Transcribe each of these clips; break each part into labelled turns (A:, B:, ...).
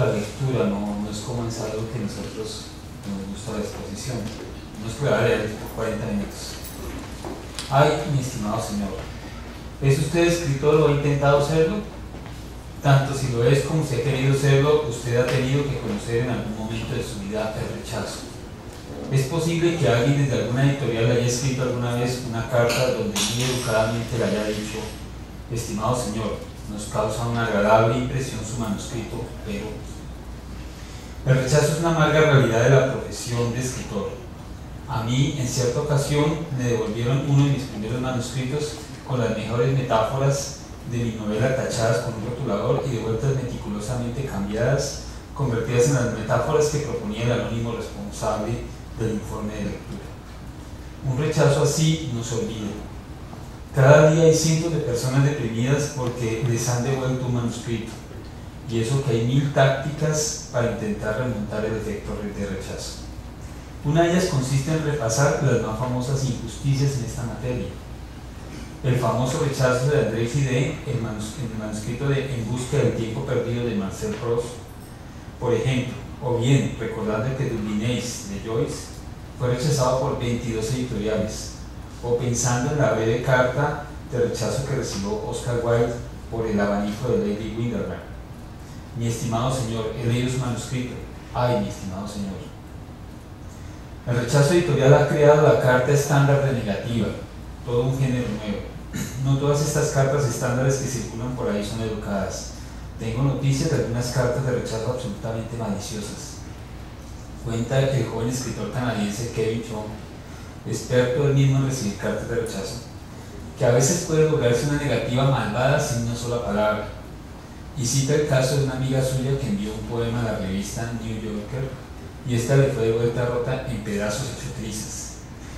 A: la lectura, no es como ensayo que nosotros nos gusta la exposición. No es que voy a leer por 40 minutos. Ay, mi estimado señor, ¿es usted escritor o ha intentado serlo? Tanto si lo es como si ha querido serlo, usted ha tenido que conocer en algún momento de su vida el rechazo. ¿Es posible que alguien desde alguna editorial haya escrito alguna vez una carta donde muy educadamente le haya dicho: estimado señor, nos causa una agradable impresión su manuscrito, pero... El rechazo es una amarga realidad de la profesión de escritor. A mí, en cierta ocasión, me devolvieron uno de mis primeros manuscritos con las mejores metáforas de mi novela tachadas con un rotulador y devueltas meticulosamente cambiadas, convertidas en las metáforas que proponía el anónimo responsable del informe de lectura. Un rechazo así no se olvida. Cada día hay cientos de personas deprimidas porque les han devuelto un manuscrito, y eso que hay 1000 tácticas para intentar remontar el efecto de rechazo. Una de ellas consiste en repasar las más famosas injusticias en esta materia. El famoso rechazo de André Gide, el manuscrito de En busca del tiempo perdido de Marcel Proust, por ejemplo, o bien recordando que Dublinés de Joyce fue rechazado por 22 editoriales, o pensando en la breve carta de rechazo que recibió Oscar Wilde por El abanico de Lady Windermere. Mi estimado señor, he leído su manuscrito. Ay, mi estimado señor. El rechazo editorial ha creado la carta estándar de negativa, todo un género nuevo. No todas estas cartas estándares que circulan por ahí son educadas. Tengo noticias de algunas cartas de rechazo absolutamente maliciosas. Cuenta que el joven escritor canadiense Kevin Chong, experto él mismo en recibir cartas de rechazo, que a veces puede lograrse una negativa malvada sin una sola palabra, y cita el caso de una amiga suya que envió un poema a la revista New Yorker y esta le fue de vuelta rota en pedazos hecho trizas.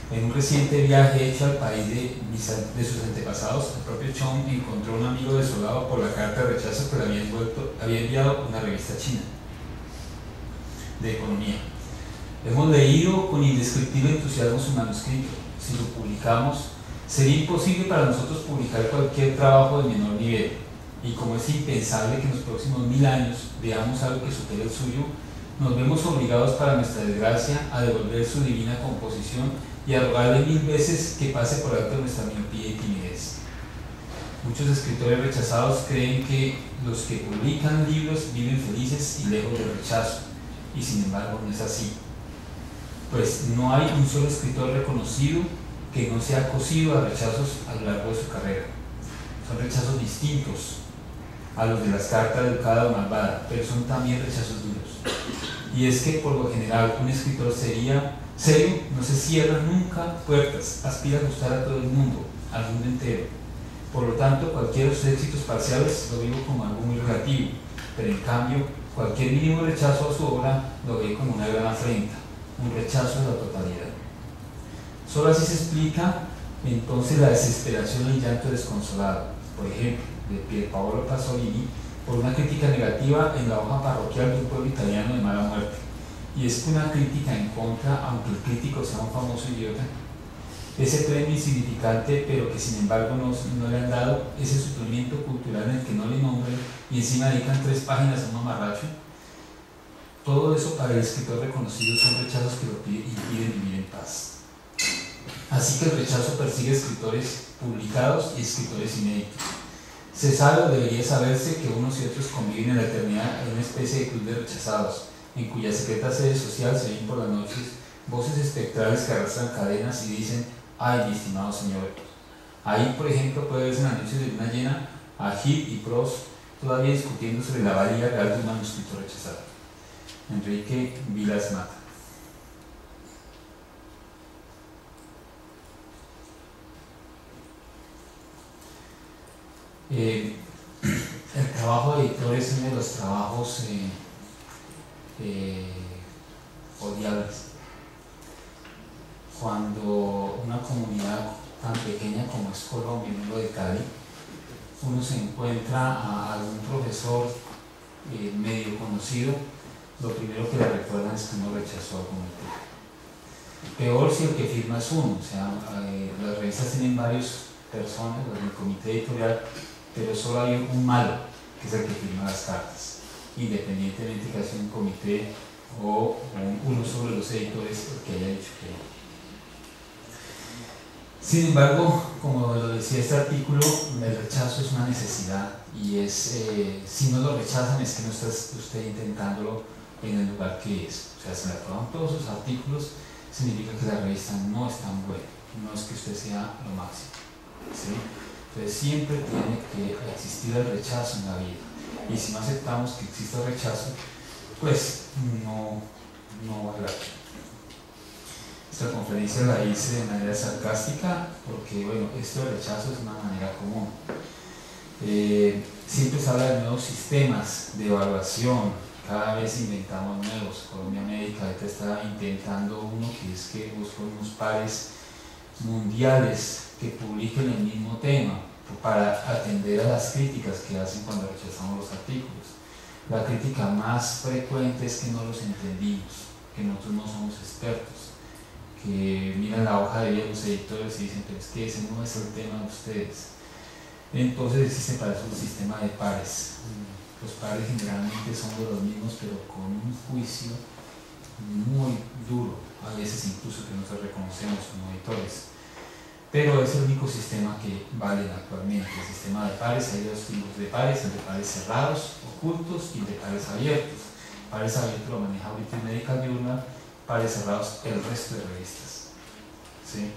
A: En un reciente viaje hecho al país de sus antepasados, el propio Chong encontró un amigo desolado por la carta de rechazo que le había enviado una revista china de economía. Hemos leído con indescriptible entusiasmo su manuscrito. Si lo publicamos, sería imposible para nosotros publicar cualquier trabajo de menor nivel, y como es impensable que en los próximos 1000 años veamos algo que supere el suyo, nos vemos obligados, para nuestra desgracia, a devolver su divina composición y a rogarle 1000 veces que pase por alto nuestra miopía y timidez. Muchos escritores rechazados creen que los que publican libros viven felices y lejos del rechazo, y sin embargo no es así. Pues no hay un solo escritor reconocido que no sea cosido a rechazos a lo largo de su carrera. Son rechazos distintos a los de las cartas educada o malvada, pero son también rechazos duros. Y es que por lo general un escritor serio no se cierra nunca puertas, aspira a gustar a todo el mundo, al mundo entero. Por lo tanto, cualquiera de sus éxitos parciales lo vivo como algo muy relativo, pero en cambio cualquier mínimo rechazo a su obra lo ve como una gran afrenta, un rechazo de la totalidad. Solo así se explica entonces la desesperación y el llanto desconsolado, por ejemplo, de Pierpaolo Pasolini por una crítica negativa en la hoja parroquial de un pueblo italiano de mala muerte. Y es que una crítica en contra, aunque el crítico sea un famoso idiota, ese premio insignificante, pero que sin embargo no le han dado, ese suplemento cultural en el que no le nombran y encima dedican 3 páginas a un mamarracho, todo eso para el escritor reconocido son rechazos que lo impiden vivir en paz. Así que el rechazo persigue escritores publicados y escritores inéditos. Se sabe o debería saberse que unos y otros conviven en la eternidad en una especie de club de rechazados, en cuya secreta sede social se oyen por las noches voces espectrales que arrastran cadenas y dicen: ay, mi estimado señor. Ahí, por ejemplo, puede verse en anuncios de luna llena a Heath y Proust todavía discutiendo sobre la valía real de un manuscrito rechazado. Enrique Vilas Mata. El trabajo de editor es uno de los trabajos odiables. Cuando una comunidad tan pequeña como es Colombia, uno de Cali, uno se encuentra a algún profesor medio conocido, lo primero que le recuerdan es que uno rechazó algún artículo. Peor si el que firma es uno, o sea, las revistas tienen varias personas, los del comité editorial, pero solo hay un malo, que es el que firma las cartas. independientemente que sea un comité o uno sobre los editores que haya dicho que no. Sin embargo, como lo decía este artículo, el rechazo es una necesidad y es, si no lo rechazan es que no está usted intentándolo en el lugar que es. O sea, si le aproban todos sus artículos, significa que la revista no es tan buena, no es que usted sea lo máximo, ¿sí? Entonces siempre tiene que existir el rechazo en la vida, y si no aceptamos que exista el rechazo, pues no vale la pena. Esta conferencia la hice de manera sarcástica porque, bueno, esto del rechazo es una manera común. Siempre se habla de nuevos sistemas de evaluación, cada vez inventamos nuevos. Colombia Médica ahorita está intentando uno que es que busca unos pares mundiales que publiquen el mismo tema para atender a las críticas que hacen cuando rechazamos los artículos. La crítica más frecuente es que no los entendimos, que nosotros no somos expertos, que miran la hoja de vida de los editores y dicen, pero es que ese no es el tema de ustedes. Entonces existe para eso un sistema de pares. Los pares generalmente son de los mismos, pero con un juicio muy duro, a veces incluso que no se reconocemos como editores. Pero es el único sistema que vale actualmente. El sistema de pares, hay dos tipos de pares, el de pares cerrados, ocultos, y el de pares abiertos. Pares abiertos lo maneja British Medical Journal, pares cerrados el resto de revistas, ¿sí?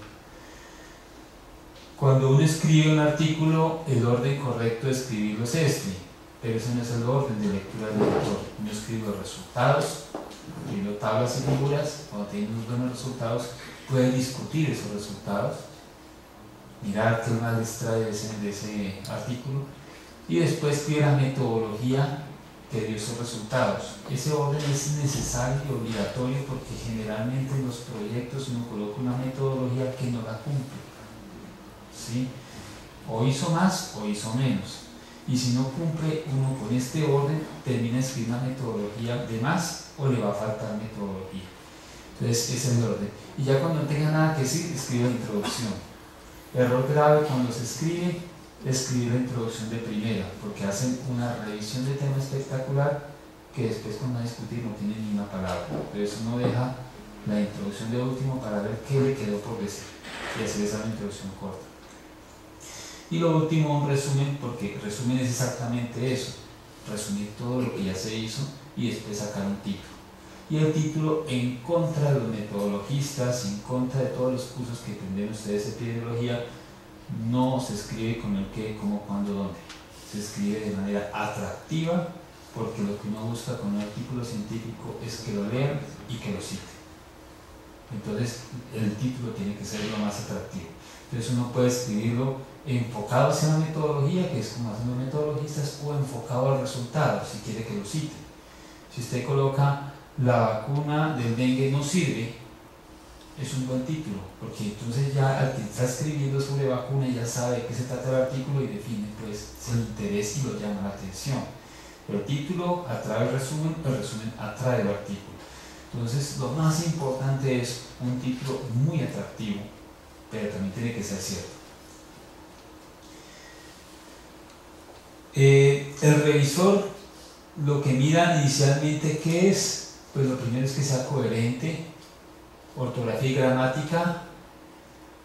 A: Cuando uno escribe un artículo, el orden correcto de escribirlo es este, pero ese no es el orden de lectura del lector. Uno escribe los resultados, escribe tablas y figuras. Cuando tiene unos buenos resultados, puede discutir esos resultados, mirar qué más les trae de ese artículo, y después escribe la metodología que dio esos resultados. Ese orden es necesario y obligatorio porque generalmente en los proyectos uno coloca una metodología que no la cumple, ¿sí? O hizo más o hizo menos, y si no cumple uno con este orden, termina escribiendo una metodología de más o le va a faltar metodología. Entonces ese es el orden, y ya cuando no tenga nada que decir, escribe la introducción. Error grave cuando se escribe, escribir la introducción de primera, porque hacen una revisión de tema espectacular que después cuando van a discutir no tienen ni una palabra. Entonces uno deja la introducción de último para ver qué le quedó por decir y hacer esa introducción corta. Y lo último, un resumen, porque resumen es exactamente eso, resumir todo lo que ya se hizo y después sacar un título. Y el título, en contra de los metodologistas, en contra de todos los cursos que aprenden ustedes de epidemiología, no se escribe con el qué, cómo, cuándo, dónde. Se escribe de manera atractiva, porque lo que uno busca con un artículo científico es que lo lean y que lo citen. Entonces el título tiene que ser lo más atractivo. Entonces uno puede escribirlo enfocado hacia la metodología, que es como hacen los metodologistas, o enfocado al resultado, si quiere que lo cite. Si usted coloca la vacuna del dengue no sirve, es un buen título, porque entonces ya al que está escribiendo sobre vacuna ya sabe de qué se trata el artículo y define pues el interés y lo llama la atención. El título atrae el resumen atrae el artículo. Entonces lo más importante es un título muy atractivo, pero también tiene que ser cierto. El revisor lo que mira inicialmente ¿qué es? Pues lo primero es que sea coherente, ortografía y gramática,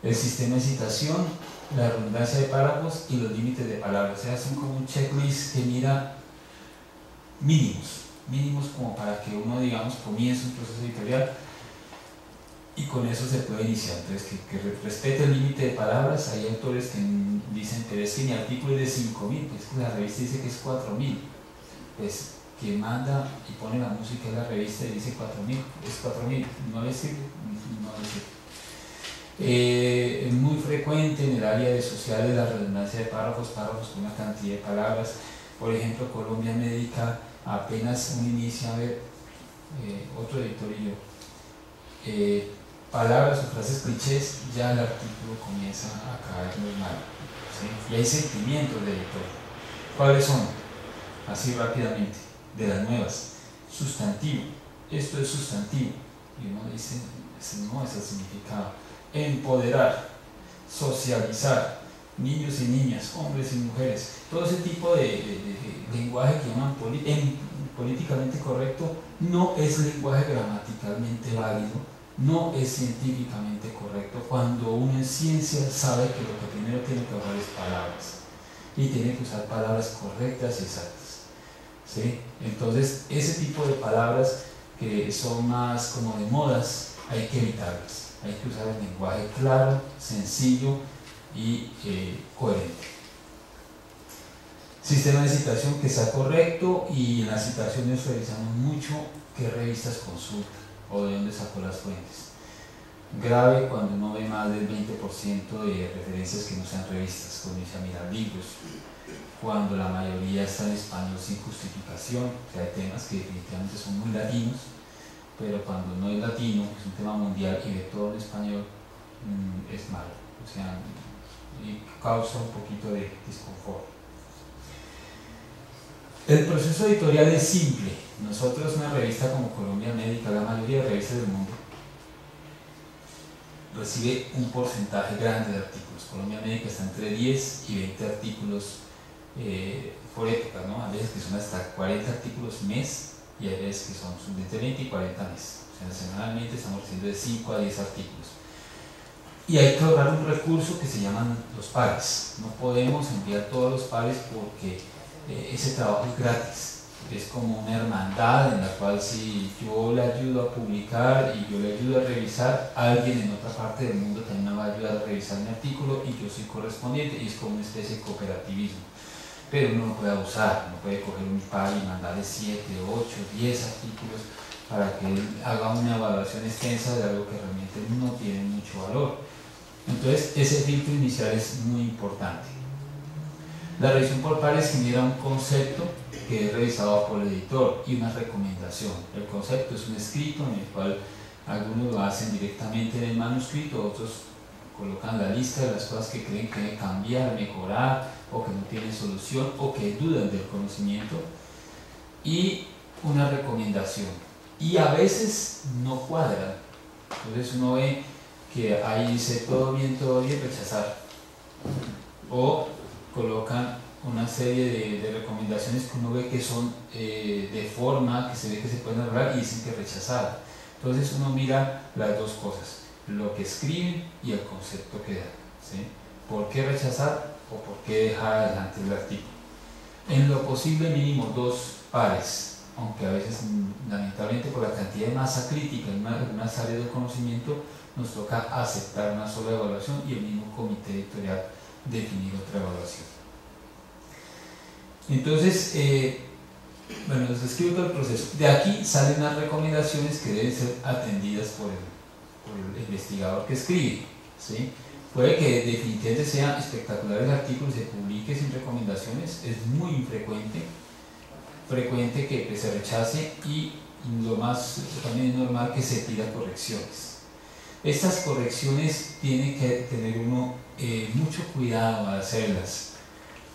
A: el sistema de citación, la redundancia de párrafos y los límites de palabras. O sea, son como un checklist que mira mínimos como para que uno, digamos, comience un proceso editorial y con eso se puede iniciar. Entonces, que respete el límite de palabras. Hay autores que dicen, pero es que mi artículo es de 5.000, pues la revista dice que es 4.000. Pues quien manda y pone la música en la revista y dice 4.000, es 4.000, no le sirve, no le sirve. Es muy frecuente en el área de sociales la redundancia de párrafos con una cantidad de palabras. Por ejemplo, Colombia Médica, apenas uno inicia a ver, otro editor y yo, palabras o frases clichés, ya el artículo comienza a caer muy mal, ¿sí? Y hay sentimientos de editor. ¿Cuáles son? Así rápidamente, de las nuevas. Sustantivo, esto es sustantivo, y uno dice, ese no es el significado. Empoderar, socializar, niños y niñas, hombres y mujeres, todo ese tipo de lenguaje que llaman políticamente correcto no es lenguaje gramaticalmente válido, no es científicamente correcto, cuando uno en ciencia sabe que lo que primero tiene que usar es palabras, y tiene que usar palabras correctas y exactas, ¿sí? Entonces, ese tipo de palabras que son más como de modas, hay que evitarlas, hay que usar el lenguaje claro, sencillo y coherente. Sistema de citación que sea correcto, y en las citaciones revisamos mucho qué revistas consulta o de dónde sacó las fuentes. Grave cuando uno ve más del 20% de referencias que no sean revistas, cuando dice mirar libros, cuando la mayoría está en español sin justificación, que hay temas que definitivamente son muy latinos, pero cuando no es latino, es un tema mundial y de todo en español, es malo, o sea, y causa un poquito de disconfort. El proceso editorial es simple. Nosotros, una revista como Colombia Médica, la mayoría de revistas del mundo, recibe un porcentaje grande de artículos. Colombia Médica está entre 10 y 20 artículos por época, ¿no? A veces que son hasta 40 artículos mes, y hay veces que son entre 20 y 40 mes. O sea, semanalmente estamos recibiendo de 5 a 10 artículos. Y hay que lograr un recurso que se llaman los pares. No podemos enviar todos los pares porque ese trabajo es gratis. Es como una hermandad en la cual si yo le ayudo a publicar y yo le ayudo a revisar, alguien en otra parte del mundo también me va a ayudar a revisar mi artículo y yo soy correspondiente, y es como una especie de cooperativismo. Pero uno no puede abusar, no puede coger un par y mandarle 7, 8, 10 artículos para que él haga una evaluación extensa de algo que realmente no tiene mucho valor. Entonces, ese filtro inicial es muy importante. La revisión por pares genera un concepto que es revisado por el editor y una recomendación. El concepto es un escrito en el cual algunos lo hacen directamente en el manuscrito, otros colocan la lista de las cosas que creen que deben cambiar, mejorar, o que no tienen solución, o que dudan del conocimiento, y una recomendación. Y a veces no cuadran. Entonces uno ve que ahí dice todo bien, rechazar. O colocan una serie de recomendaciones que uno ve que son de forma, que se ve que se pueden arreglar, y dicen que rechazar. Entonces uno mira las dos cosas, lo que escriben y el concepto que dan, ¿sí? ¿Por qué rechazar o por qué dejar adelante el artículo? En lo posible mínimo 2 pares, aunque a veces lamentablemente por la cantidad de masa crítica en unas áreas del conocimiento nos toca aceptar una sola evaluación y el mismo comité editorial definir otra evaluación. Entonces, bueno, les describo todo el proceso. De aquí salen las recomendaciones que deben ser atendidas por el investigador que escribe, ¿sí? Puede que definitivamente sea espectacular el artículo y se publique sin recomendaciones, es muy infrecuente, que se rechace, y lo más también es normal que se pida correcciones. Estas correcciones tiene que tener uno mucho cuidado al hacerlas,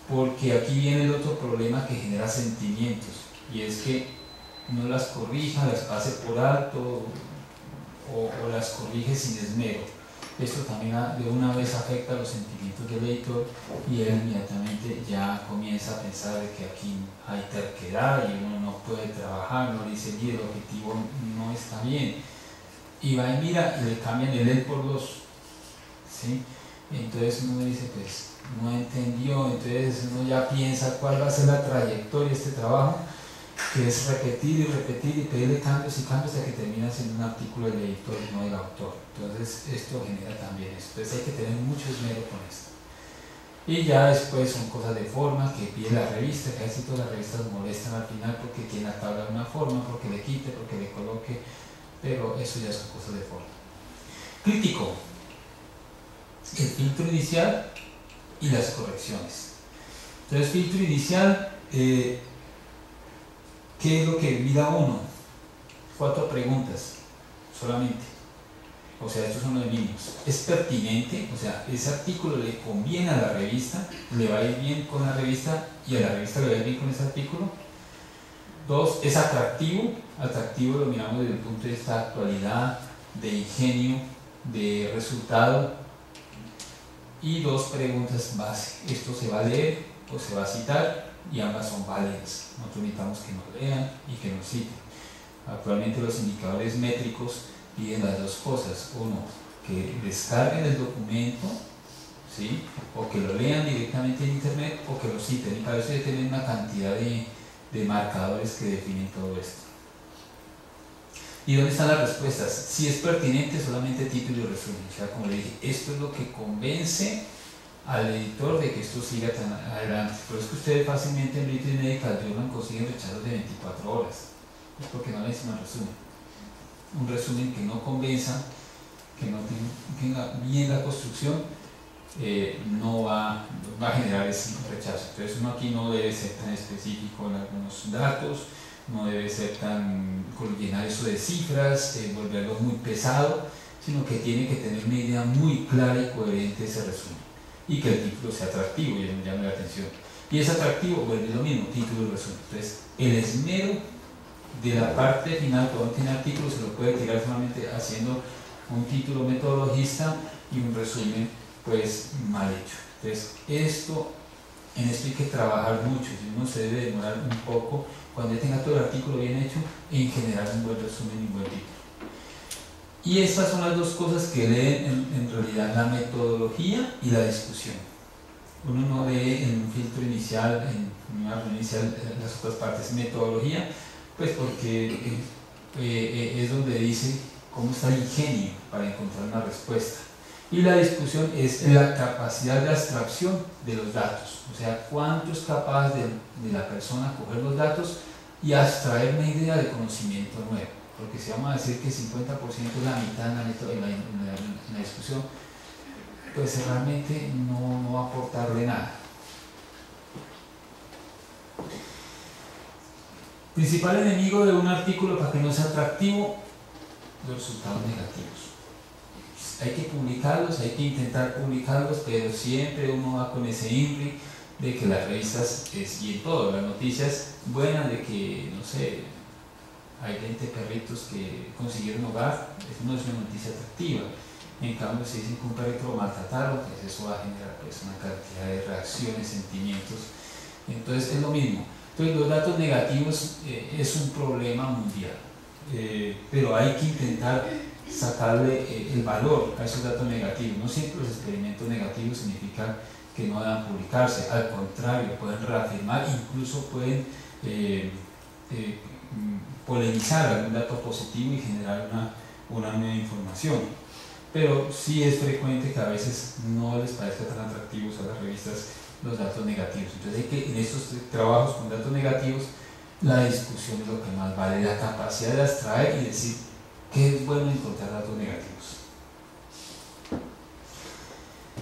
A: porque aquí viene el otro problema que genera sentimientos, y es que uno las corrija, las pase por alto o las corrige sin esmero. Esto también de una vez afecta los sentimientos del editor, y él inmediatamente ya comienza a pensar de que aquí hay terquedad y uno no puede trabajar, no dice bien, el objetivo no está bien, y va y mira y le cambian el él por los, ¿sí? Entonces uno dice, pues no entendió, entonces uno ya piensa cuál va a ser la trayectoria de este trabajo, que es repetir y pedirle cambios y cambios hasta que termina siendo un artículo del editor y no del autor. Entonces esto genera también esto. Entonces hay que tener mucho esmero con esto. Y ya después son cosas de forma que pide la revista, que casi todas las revistas molestan al final porque tiene la tabla de una forma, porque le quite, porque le coloque, pero eso ya son cosas de forma. Crítico. El filtro inicial y las correcciones. Entonces, filtro inicial, ¿qué es lo que mira uno? 4 preguntas solamente, o sea, estos son los mínimos. ¿Es pertinente? O sea, ese artículo le conviene a la revista, le va a ir bien con la revista y a la revista le va a ir bien con ese artículo. 2, ¿es atractivo? Atractivo lo miramos desde el punto de vista de actualidad, de ingenio, de resultado. Y 2 preguntas base, ¿esto se va a leer o se va a citar? y ambas son válidas. Nosotros necesitamos que nos lean y que nos citen. Actualmente los indicadores métricos piden las dos cosas: uno, que descarguen el documento, ¿sí?, o que lo lean directamente en internet, o que lo citen, y para eso hay que tener una cantidad de marcadores que definen todo esto. ¿Y dónde están las respuestas? Si es pertinente, solamente título y resumen. O sea, como le dije, esto es lo que convence al editor de que esto siga tan adelante. Pero es que ustedes fácilmente en British Medical Journal consiguen rechazos de 24 horas. Es porque no le dicen un resumen. Un resumen que no convenza, que no tenga bien la construcción, no va a generar ese rechazo. Entonces uno aquí no debe ser tan específico en algunos datos, no debe ser tan llenar eso de cifras, volverlo muy pesado, sino que tiene que tener una idea muy clara y coherente de ese resumen, y que el título sea atractivo y me llame la atención. Y es atractivo, vuelve lo mismo, título y resumen. Entonces el esmero de la parte final, cuando tiene artículos, se lo puede tirar solamente haciendo un título metodologista y un resumen pues mal hecho. Entonces en esto hay que trabajar mucho, y uno se debe demorar un poco cuando ya tenga todo el artículo bien hecho en generar un buen resumen y un buen título. Y estas son las dos cosas que leen en realidad: la metodología y la discusión. Uno no lee en un filtro inicial, en una reunión inicial, las otras partes. Metodología, pues porque es donde dice cómo está el ingenio para encontrar una respuesta. Y la discusión es la capacidad de abstracción de los datos, o sea, cuánto es capaz de la persona coger los datos y abstraer una idea de conocimiento nuevo. Porque si vamos a decir que 50% es la mitad en la discusión, pues realmente no va a aportarle nada. Principal enemigo de un artículo para que no sea atractivo: los resultados negativos. Hay que publicarlos, hay que intentar publicarlos, pero siempre uno va con ese INRI de que las revistas, y en todo, las noticias buenas de que, no sé, hay 20 perritos que consiguieron hogar, eso no es una noticia atractiva. En cambio, si dicen que un perrito lo maltrataron, pues eso va a generar pues una cantidad de reacciones, sentimientos. Entonces es lo mismo. Entonces los datos negativos es un problema mundial, pero hay que intentar sacarle el valor a esos datos negativos. No siempre los experimentos negativos significan que no deban publicarse, al contrario, pueden reafirmar, incluso pueden polemizar algún dato positivo y generar una nueva información. Pero sí es frecuente que a veces no les parezca tan atractivos a las revistas los datos negativos. Entonces hay que, en estos trabajos con datos negativos, la discusión es lo que más vale, la capacidad de abstraer y decir que es bueno encontrar datos negativos.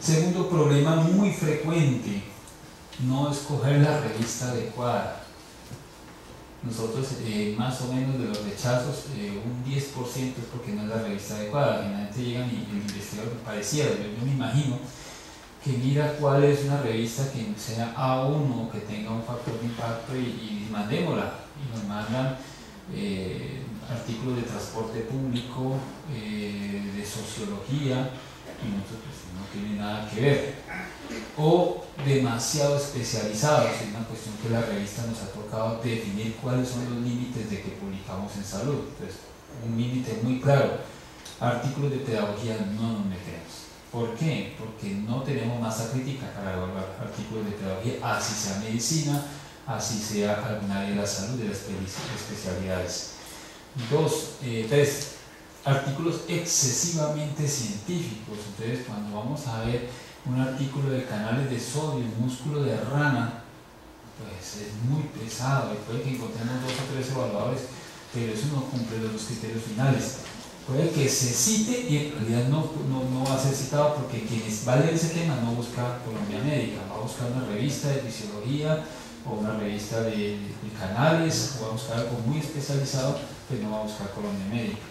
A: Segundo problema muy frecuente: no escoger la revista adecuada. Nosotros más o menos de los rechazos, un 10% es porque no es la revista adecuada. Generalmente llegan y el investigador me pareciera, yo me imagino que mira cuál es una revista que sea A1, que tenga un factor de impacto, y mandémosla, y nos mandan artículos de transporte público, de sociología, y nosotros pues, no tiene nada que ver, o demasiado especializados. Es una cuestión que la revista nos ha tocado definir cuáles son los límites de que publicamos en salud. Entonces, un límite muy claro: artículos de pedagogía no nos metemos. ¿Por qué? Porque no tenemos masa crítica para evaluar artículos de pedagogía, así sea medicina, así sea alguna de la salud, de las especialidades. 3. Artículos excesivamente científicos. Entonces, cuando vamos a ver un artículo de canales de sodio en músculo de rana, pues es muy pesado, y puede que encontremos 2 o 3 evaluadores, pero eso no cumple los criterios finales. Puede que se cite y en realidad no va a ser citado, porque quienes va a leer ese tema no busca Colombia Médica, va a buscar una revista de fisiología o una revista de canales, o va a buscar algo muy especializado, pero no va a buscar Colombia Médica.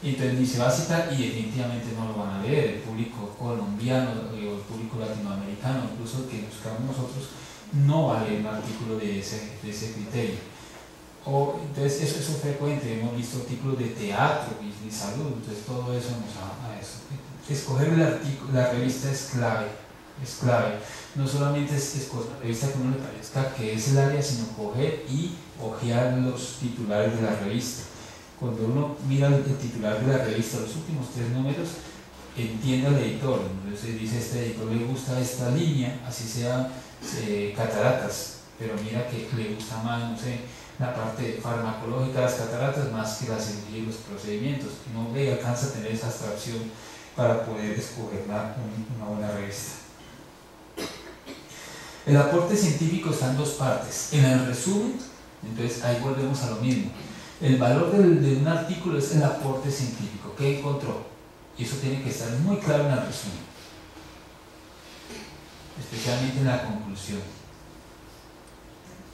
A: Entonces ni se va a citar, y definitivamente no lo van a leer. El público colombiano o el público latinoamericano, incluso el que buscamos nosotros, no va a leer un artículo de ese criterio. Entonces eso es frecuente. Hemos visto artículos de teatro y salud, entonces todo eso nos va a eso. Escoger el artículo, la revista es clave. es clave. No solamente es con la revista que uno le parezca que es el área, sino coger y hojear los titulares de la revista. Cuando uno mira el titular de la revista, los últimos 3 números, entiende al editor. Entonces dice, este editor le gusta esta línea, así sea cataratas, pero mira que le gusta más, no sé, la parte farmacológica de las cataratas más que la cirugía y los procedimientos. No le alcanza a tener esa abstracción para poder escoger una buena revista. El aporte científico está en 2 partes. En el resumen, entonces ahí volvemos a lo mismo. El valor de un artículo es el aporte científico. ¿Qué encontró? Y eso tiene que estar muy claro en el resumen, especialmente en la conclusión.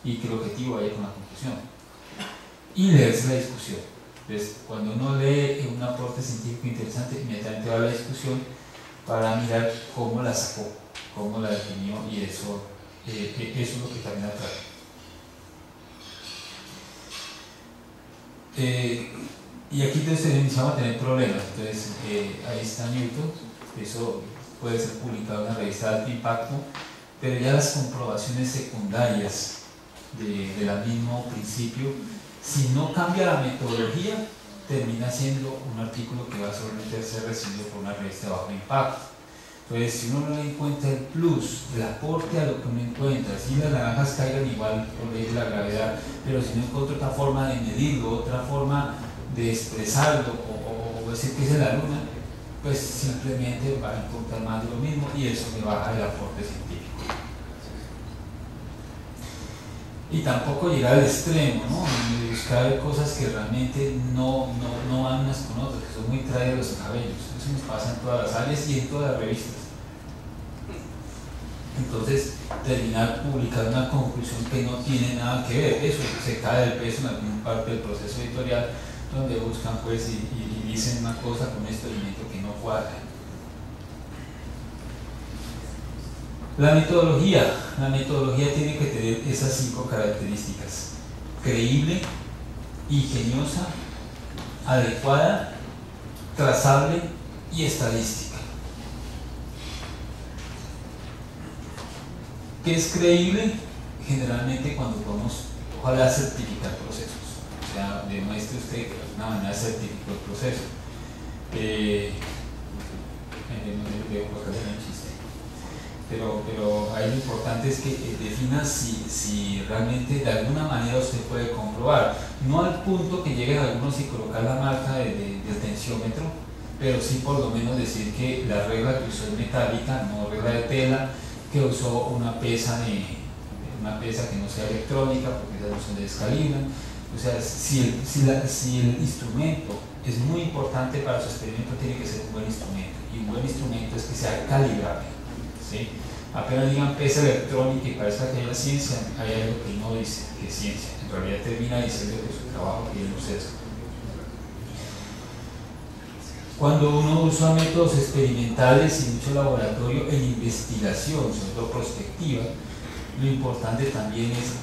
A: Y que el objetivo vaya con la conclusión. Y leerse la discusión. Entonces, cuando uno lee un aporte científico interesante, inmediatamente va a la discusión para mirar cómo la sacó, cómo la definió, y eso es lo que también atrae. Y aquí entonces iniciamos a tener problemas. Entonces, ahí está Newton, eso puede ser publicado en una revista de alto impacto, pero ya las comprobaciones secundarias del mismo principio, si no cambia la metodología, termina siendo un artículo que va a solamente ser recibido por una revista de bajo impacto. Entonces, si uno no le encuentra el plus, el aporte a lo que uno encuentra, si las naranjas caigan igual por ley de la gravedad, pero si no encuentra otra forma de medirlo, otra forma de expresarlo, o decir que es en la luna, pues simplemente va a encontrar más de lo mismo, y eso le baja el aporte científico. Y tampoco llegar al extremo, ¿no? De buscar cosas que realmente no van unas con otras, que son muy traídas los cabellos. Eso nos pasa en todas las áreas y en todas las revistas. Entonces, terminar publicando una conclusión que no tiene nada que ver, eso se cae del peso en alguna parte del proceso editorial, donde buscan pues y dicen una cosa con este elemento que no cuadra. La metodología tiene que tener esas 5 características: creíble, ingeniosa, adecuada, trazable y estadística. ¿Qué es creíble? Generalmente cuando podemos, ojalá, certificar procesos, o sea, demuestre usted que de alguna manera certificó el proceso. Pero ahí lo importante es que defina si realmente de alguna manera usted puede comprobar, no al punto que lleguen algunos y colocar la marca del tensiómetro, pero sí por lo menos decir que la regla que usó es metálica, no regla de tela, que usó una pesa que no sea electrónica, porque esas no se descalibran. O sea, si el instrumento es muy importante para su experimento, tiene que ser un buen instrumento, y un buen instrumento es que sea calibrable, ¿sí? Apenas digan pesa electrónica y parezca que haya ciencia, hay algo que no dice que es ciencia, en realidad termina diciendo que su trabajo tiene un sesgo. Cuando uno usa métodos experimentales y mucho laboratorio en investigación, sobre todo prospectiva, lo importante también es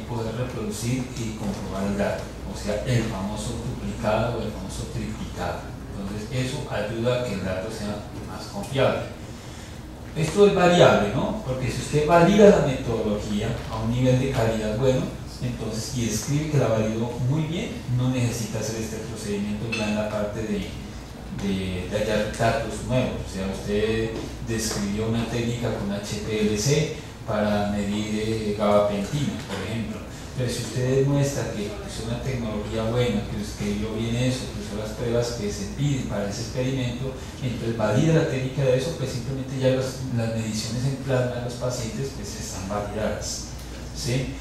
A: poder reproducir y comprobar el dato, o sea, el famoso duplicado o el famoso triplicado. Entonces eso ayuda a que el dato sea más confiable. Esto es variable, ¿no? Porque si usted valida la metodología a un nivel de calidad bueno, entonces, y escribe que la validó muy bien, no necesita hacer este procedimiento ya en la parte de hallar datos nuevos. O sea, usted describió una técnica con HPLC para medir gabapentina, por ejemplo. Pero si usted demuestra que es una tecnología buena, que escribió bien eso, que usó las pruebas que se piden para ese experimento, entonces valida la técnica de eso, pues simplemente ya las mediciones en plasma de los pacientes pues están validadas, ¿sí?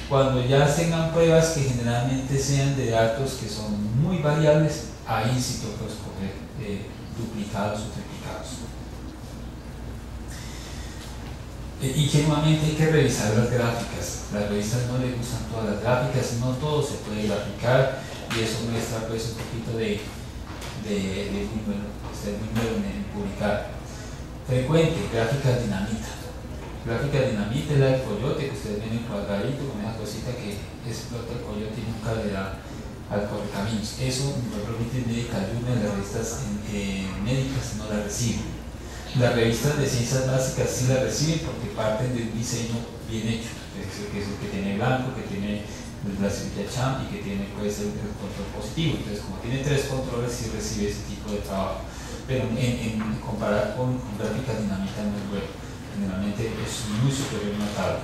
A: Cuando ya tengan pruebas que generalmente sean de datos que son muy variables, ahí sí toca escoger duplicados o triplicados. Ingenuamente hay que revisar las gráficas. Las revistas no les gustan todas las gráficas, no todo se puede graficar, y eso muestra pues un poquito de número en publicar. Frecuente, gráficas dinamita. Gráfica dinamita es la del coyote, que ustedes ven en cuadradito con esa cosita que explota el coyote y nunca le da al correcaminos. Eso Revista Medical Journal, las revistas médicas no la reciben. Las revistas de ciencias básicas sí las reciben porque parten de un diseño bien hecho, que tiene blanco, que tiene la cirugía champ y que tiene pues, el control positivo. Entonces, como tiene 3 controles, sí recibe ese tipo de trabajo. Pero en comparar con gráficas dinámicas no es bueno. Generalmente es muy superior a una tabla.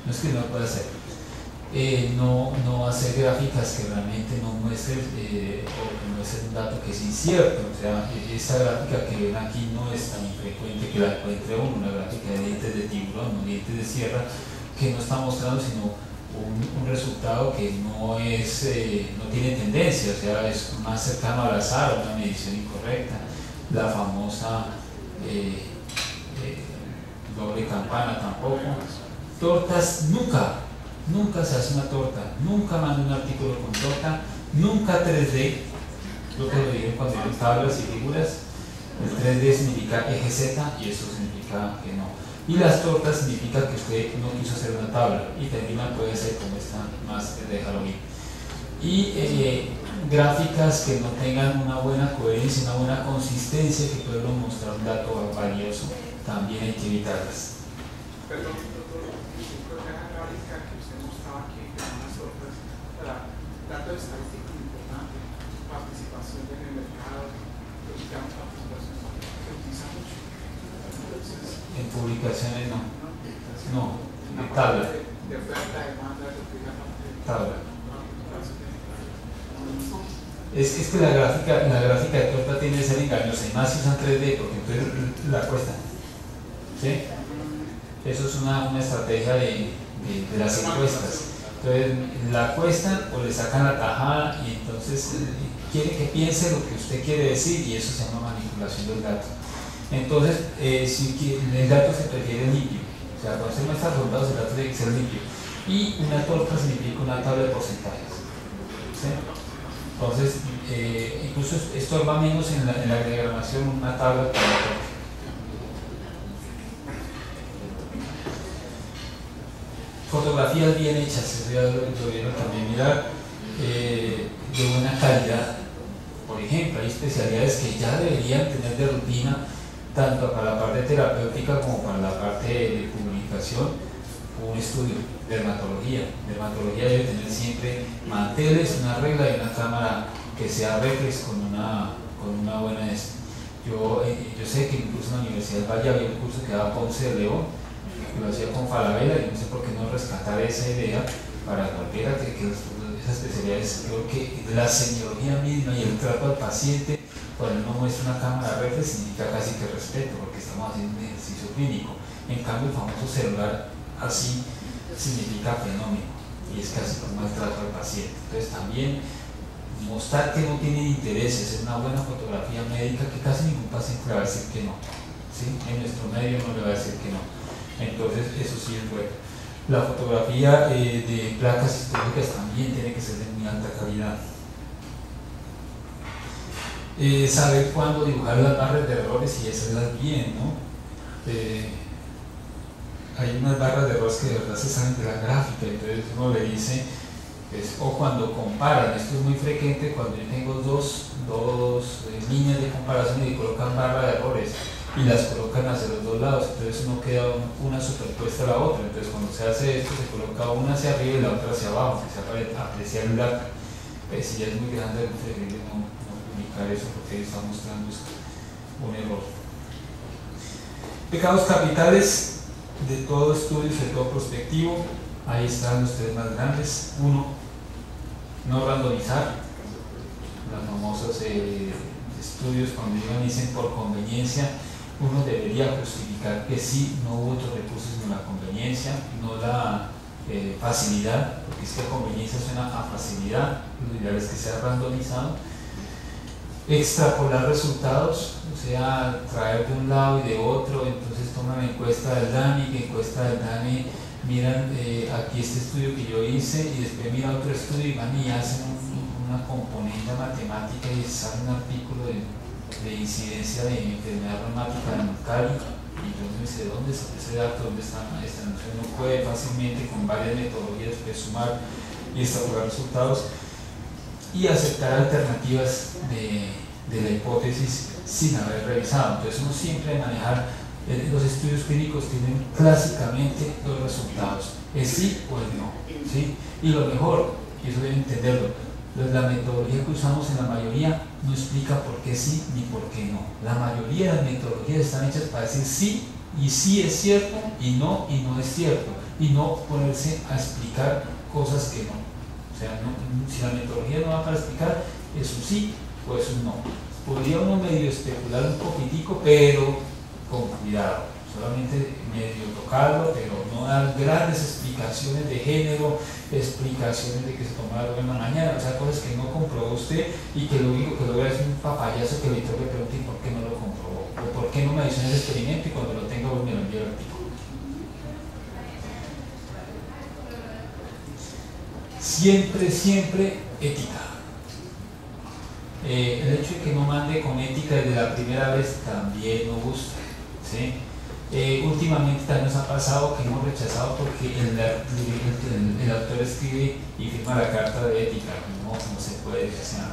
A: No es que no lo pueda hacer. No hacer gráficas que realmente no muestren o que muestren un dato que es incierto. O sea, esta gráfica que ven aquí no es tan infrecuente que la encuentre uno, una gráfica de dientes de tiburón o dientes de sierra, que no está mostrando sino un resultado que no tiene tendencia, o sea, es más cercano al azar, una medición incorrecta, la famosa doble campana tampoco. Tortas nunca se hace una torta, nunca mando un artículo con torta, nunca 3D, lo que lo digo cuando digo tablas y figuras. El 3D significa eje Z y eso significa que no. Y las tortas significa que usted no quiso hacer una tabla y termina puede ser como esta más de Halloween. Y gráficas que no tengan una buena coherencia, una buena consistencia, que puedan mostrar un dato valioso, también hay que evitarlas.
B: Perdón, doctor, la gráfica que usted mostraba aquí, que son las tortas, dato estadístico importante, participación en el mercado, digamos, participación se utiliza mucho.
A: En publicaciones no, de tabla.
B: De oferta, demanda, lo que es
A: tabla. Es que la gráfica de torta tiene que ser engañosa, y más si usan 3D, porque entonces la cuestan. ¿Sí? Eso es una estrategia de las encuestas. Entonces la cuestan o le sacan la tajada y entonces quiere que piense lo que usted quiere decir y eso se llama manipulación del dato. Entonces, si el dato se prefiere limpio, o sea, cuando se muestra resultados, el dato tiene que ser limpio. Y una torta significa una tabla de porcentajes. ¿Sí? Entonces, incluso esto va menos en la diagramación, una tabla para la torta. Fotografías bien hechas, eso ya lo vieron también, mirar, de buena calidad. Por ejemplo, hay especialidades que ya deberían tener de rutina, tanto para la parte terapéutica como para la parte de comunicación, un estudio. Dermatología debe tener siempre manteles, una regla y una cámara que sea reflex con una buena yo sé que incluso en la Universidad del Valle había un curso que daba Ponce de León, que lo hacía con Falabella, y no sé por qué no rescatar esa idea para cualquiera que esas especialidades. Creo que la semiología misma y el trato al paciente, cuando uno muestra una cámara reflex, significa casi que respeto, porque estamos haciendo un ejercicio clínico. En cambio, el famoso celular así significa fenómeno y es casi como el trato al paciente. Entonces también mostrar que no tienen interés, hacer una buena fotografía médica, que casi ningún paciente le va a decir que no, ¿sí? En nuestro medio no le va a decir que no. Entonces eso sí es bueno. La fotografía de placas históricas también tiene que ser de muy alta calidad. Saber cuándo dibujar las barras de errores y hacerlas bien, ¿no? Hay unas barras de errores que de verdad se salen de la gráfica, entonces uno le dice, pues, o cuando comparan, esto es muy frecuente cuando yo tengo dos líneas de comparación y colocan barra de errores y las colocan hacia los dos lados, entonces uno queda una superpuesta a la otra. Entonces cuando se hace esto se coloca una hacia arriba y la otra hacia abajo, que se aprecia el dato. Pues si ya es muy grande, es preferible no publicar eso porque está mostrando un error. Pecados capitales de todo estudio, sobre todo prospectivo. Ahí están los 3 más grandes. 1, no randomizar. Los famosos estudios cuando llegan y dicen por conveniencia, uno debería justificar que sí, no hubo otros recursos sino la conveniencia, no la facilidad, porque es que conveniencia suena a facilidad. Lo ideal es que sea randomizado. Extrapolar resultados, o sea, traer de un lado y de otro. Entonces toman la encuesta del DANE, miran aquí este estudio que yo hice y después miran otro estudio y van y hacen una componente matemática y sale un artículo de incidencia de enfermedad reumática en Cali. Y yo me dice, ¿dónde está ese dato? ¿Dónde está esta noción? Uno puede fácilmente con varias metodologías sumar y extrapolar resultados y aceptar alternativas de de la hipótesis sin haber revisado. Entonces uno siempre debe manejar, los estudios clínicos tienen clásicamente dos resultados, es sí o es no, ¿sí? Y lo mejor, y eso deben entenderlo, la metodología que usamos en la mayoría no explica por qué sí ni por qué no. La mayoría de las metodologías están hechas para decir sí, y sí es cierto, y no es cierto, y no ponerse a explicar cosas que no. O sea, si la metodología no va para explicar, es un sí o es un no. Podría uno medio especular un poquitico, pero con cuidado, solamente medio tocarlo, pero no dar grandes explicaciones de género, explicaciones de que se toma la droga mañana, o sea, cosas que no comprobó usted y que lo único que logra es un papayazo que le pregunte por qué no lo comprobó, o por qué no me hizo el experimento y cuando lo tenga me lo envía el artículo. Siempre ética. El hecho de que no mande con ética desde la primera vez también no gusta, ¿sí? Últimamente también nos ha pasado que hemos rechazado porque el autor escribe y firma la carta de ética. No se puede, o sea,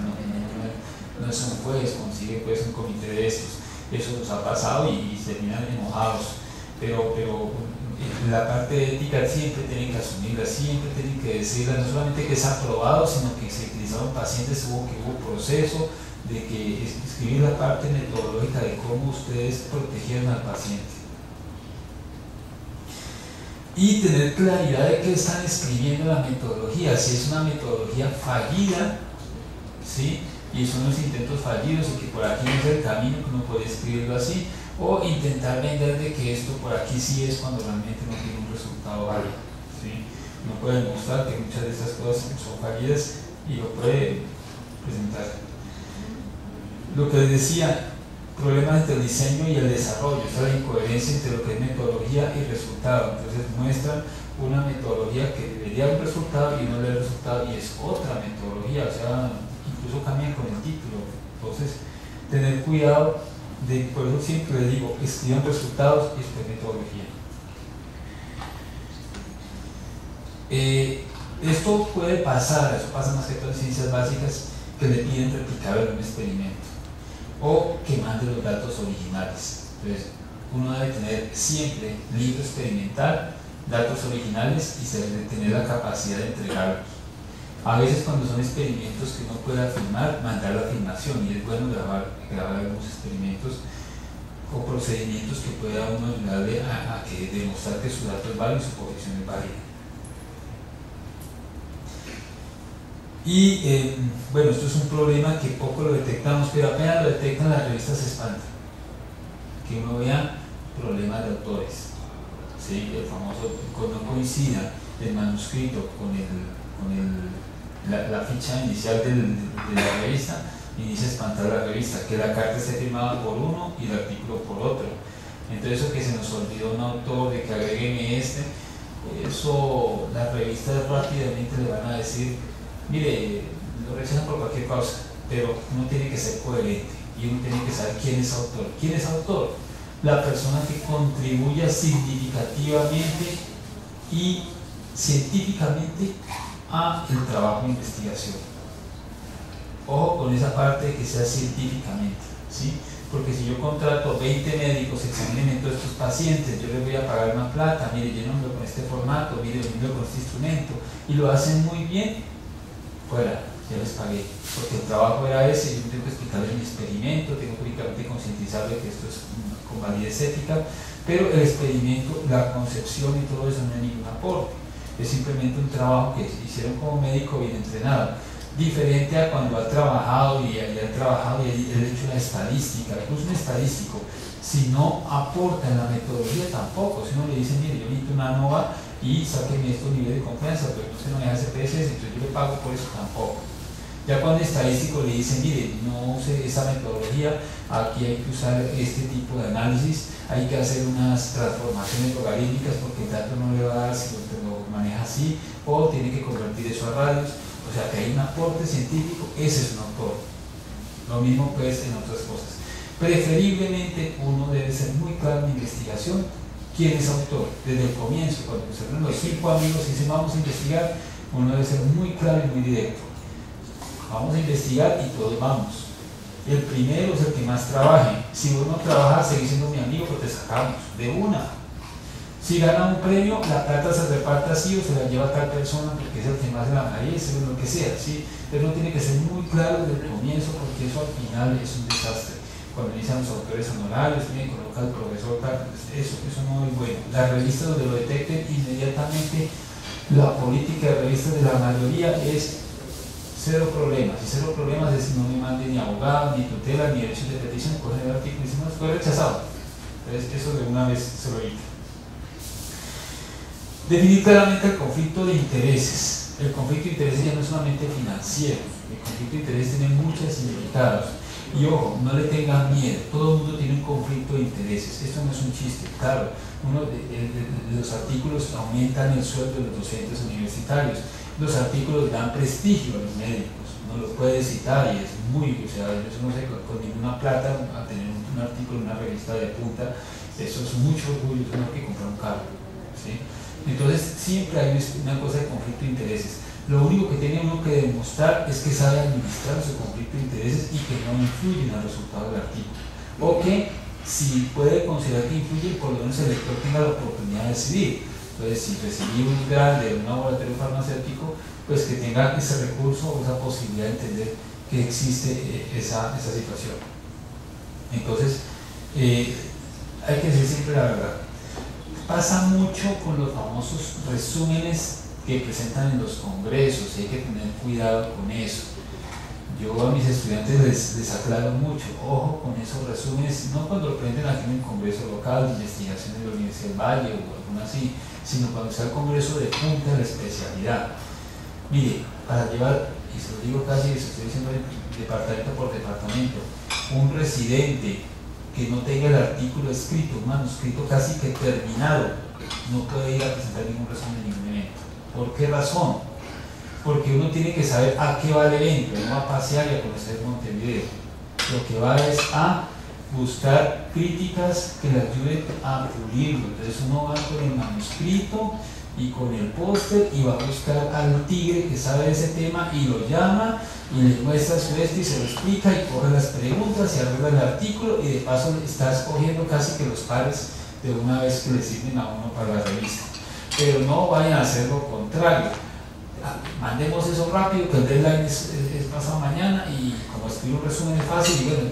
A: no es un juez, consigue pues un comité de estos. Eso nos ha pasado y se terminan enojados, pero la parte de ética siempre tienen que asumirla, siempre tienen que decirla, no solamente que es aprobado, sino que se utilizaron pacientes, hubo proceso de que escribir la parte metodológica de cómo ustedes protegieron al paciente. Y tener claridad de qué están escribiendo la metodología, si es una metodología fallida, ¿sí? Y son los intentos fallidos y que por aquí no es el camino, que uno puede escribirlo así, o intentar vender de que esto por aquí sí es cuando realmente no tiene un resultado válido, ¿sí? No puede demostrar que muchas de estas cosas son fallidas y lo puede presentar. Lo que les decía, problemas entre el diseño y el desarrollo, o sea, la incoherencia entre lo que es metodología y resultado. Entonces muestran una metodología que debería dar un resultado y no le da resultado y es otra metodología, o sea, incluso cambian con el título. Entonces, tener cuidado, por eso siempre les digo, escriban resultados y después metodología. Esto puede pasar, eso pasa más que todo en ciencias básicas, que le piden replicar algún experimento o que mande los datos originales. Entonces, uno debe tener siempre libro experimental, datos originales y debe tener la capacidad de entregarlos. A veces cuando son experimentos que uno puede afirmar, mandar la afirmación, y es bueno grabar algunos experimentos o procedimientos que pueda uno ayudarle a demostrar que su dato es válido y su posición es válida. Y bueno, esto es un problema que poco lo detectamos, pero apenas lo detectan las revistas se espantan. Que uno vea problemas de autores, ¿sí? El famoso, cuando no coincida el manuscrito con la ficha inicial de la revista, inicia a espantar la revista, que la carta esté firmada por uno y el artículo por otro. Entonces eso que se nos olvidó un autor, de que agrégueme eso las revistas rápidamente le van a decir, mire, lo rechazan por cualquier causa, pero uno tiene que ser coherente y uno tiene que saber quién es autor. ¿Quién es autor? La persona que contribuya significativamente y científicamente a el trabajo de investigación. Ojo con esa parte de que sea científicamente, ¿sí? Porque si yo contrato 20 médicos, examinen todos estos pacientes, yo les voy a pagar una plata, mire, llénenlo con este formato, mire, llénenlo con este instrumento, y lo hacen muy bien, fuera, ya les pagué, porque el trabajo era ese, yo tengo que explicarles mi experimento, tengo que únicamente concientizarles que esto es con validez ética, pero el experimento, la concepción y todo eso no es ningún aporte, es simplemente un trabajo que hicieron como médico bien entrenado, diferente a cuando ha trabajado y ha trabajado y ha hecho una estadística, incluso un estadístico, si no aporta en la metodología tampoco, si uno le dice, mire, yo necesito una ANOVA y sáquenme estos niveles de confianza, pero usted no me deja CPS, entonces yo le pago por eso tampoco. Ya cuando el estadístico le dice, mire, no use esa metodología, aquí hay que usar este tipo de análisis, hay que hacer unas transformaciones logarítmicas porque el dato no le va a dar si lo maneja así, o tiene que convertir eso a radios, o sea que hay un aporte científico, ese es un autor. Lo mismo pues en otras cosas. Preferiblemente uno debe ser muy claro en la investigación quién es autor, desde el comienzo, cuando se reúnen los 5 amigos y dicen vamos a investigar, uno debe ser muy claro y muy directo. Vamos a investigar y todos vamos. El primero es el que más trabaje. Si vos no trabajas, seguís siendo mi amigo, pues te sacamos de una. Si gana un premio, la plata se reparte así o se la lleva a tal persona porque es el que más la merece o lo que sea, ¿sí? Pero no tiene que ser muy claro desde el comienzo porque eso al final es un desastre. Cuando inician los autores honorarios, tienen que colocar al profesor, tal, eso no es bueno. Las revistas donde lo detecten inmediatamente, la política de revistas de la mayoría es cero problemas, y cero problemas es no me mande ni abogado, ni tutela, ni derecho de petición, coge el artículo y si no fue rechazado. Entonces eso de una vez se lo evita. Definir claramente el conflicto de intereses. El conflicto de intereses ya no es solamente financiero, el conflicto de intereses tiene muchos significados. Y ojo, no le tengan miedo, todo el mundo tiene un conflicto de intereses, esto no es un chiste, claro, uno de los artículos aumentan el sueldo de los docentes universitarios, los artículos dan prestigio a los médicos, uno los puede citar y es muy, o sea, eso no se con ninguna plata a tener un artículo en una revista de punta, eso es mucho orgullo, es mejor que comprar un carro, ¿sí? Entonces siempre hay una cosa de conflicto de intereses. Lo único que tiene uno que demostrar es que sabe administrar su conflicto de intereses y que no influye en el resultado del artículo. O que si puede considerar que influye, por lo menos el lector tenga la oportunidad de decidir. Entonces, si recibí un grande de un laboratorio farmacéutico, pues que tenga ese recurso o esa posibilidad de entender que existe esa situación. Entonces, hay que decir siempre la verdad. Pasa mucho con los famosos resúmenes que presentan en los congresos, y hay que tener cuidado con eso. Yo a mis estudiantes les aclaro mucho, ojo con esos resúmenes, no cuando lo presenten aquí en un congreso local de investigación de la Universidad del Valle o alguna así, sino cuando sea el congreso de punta de la especialidad. Mire, para llevar, y se lo digo casi, se estoy diciendo departamento por departamento, un residente que no tenga el artículo escrito, un manuscrito casi que terminado, no puede ir a presentar ningún resumen en ningún evento. ¿Por qué razón? Porque uno tiene que saber a qué va el evento, no va a pasear y a conocer Montevideo. Lo que va es a buscar críticas que le ayuden a pulirlo. Entonces uno va con el manuscrito y con el póster y va a buscar al tigre que sabe de ese tema y lo llama y le muestra su y se lo explica y coge las preguntas y arregla el artículo y de paso está escogiendo casi que los pares de una vez que le sirven a uno para la revista. Pero no vayan a hacer lo contrario. Mandemos eso rápido, que el deadline es pasado mañana y como escribo un resumen es fácil y bueno,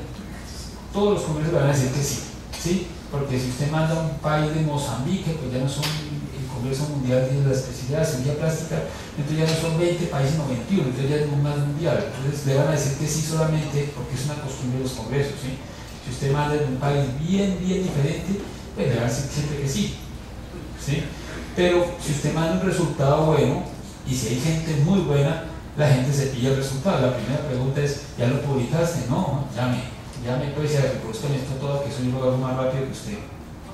A: todos los congresos van a decir que sí, ¿sí? Porque si usted manda a un país de Mozambique, pues ya no son el Congreso Mundial de la Especialidad de Cirugía Plástica, entonces ya no son 20 países, sino 21, entonces ya es un más mundial. Entonces le van a decir que sí solamente porque es una costumbre de los congresos, ¿sí? Si usted manda de un país bien diferente, pues le van a decir siempre que sí, ¿sí? Pero si usted manda un resultado bueno y si hay gente muy buena, la gente se pilla el resultado. La primera pregunta es, ¿ya lo publicaste? No, llame pues y reproduzcan esto todo, que eso yo lo hago más rápido que usted,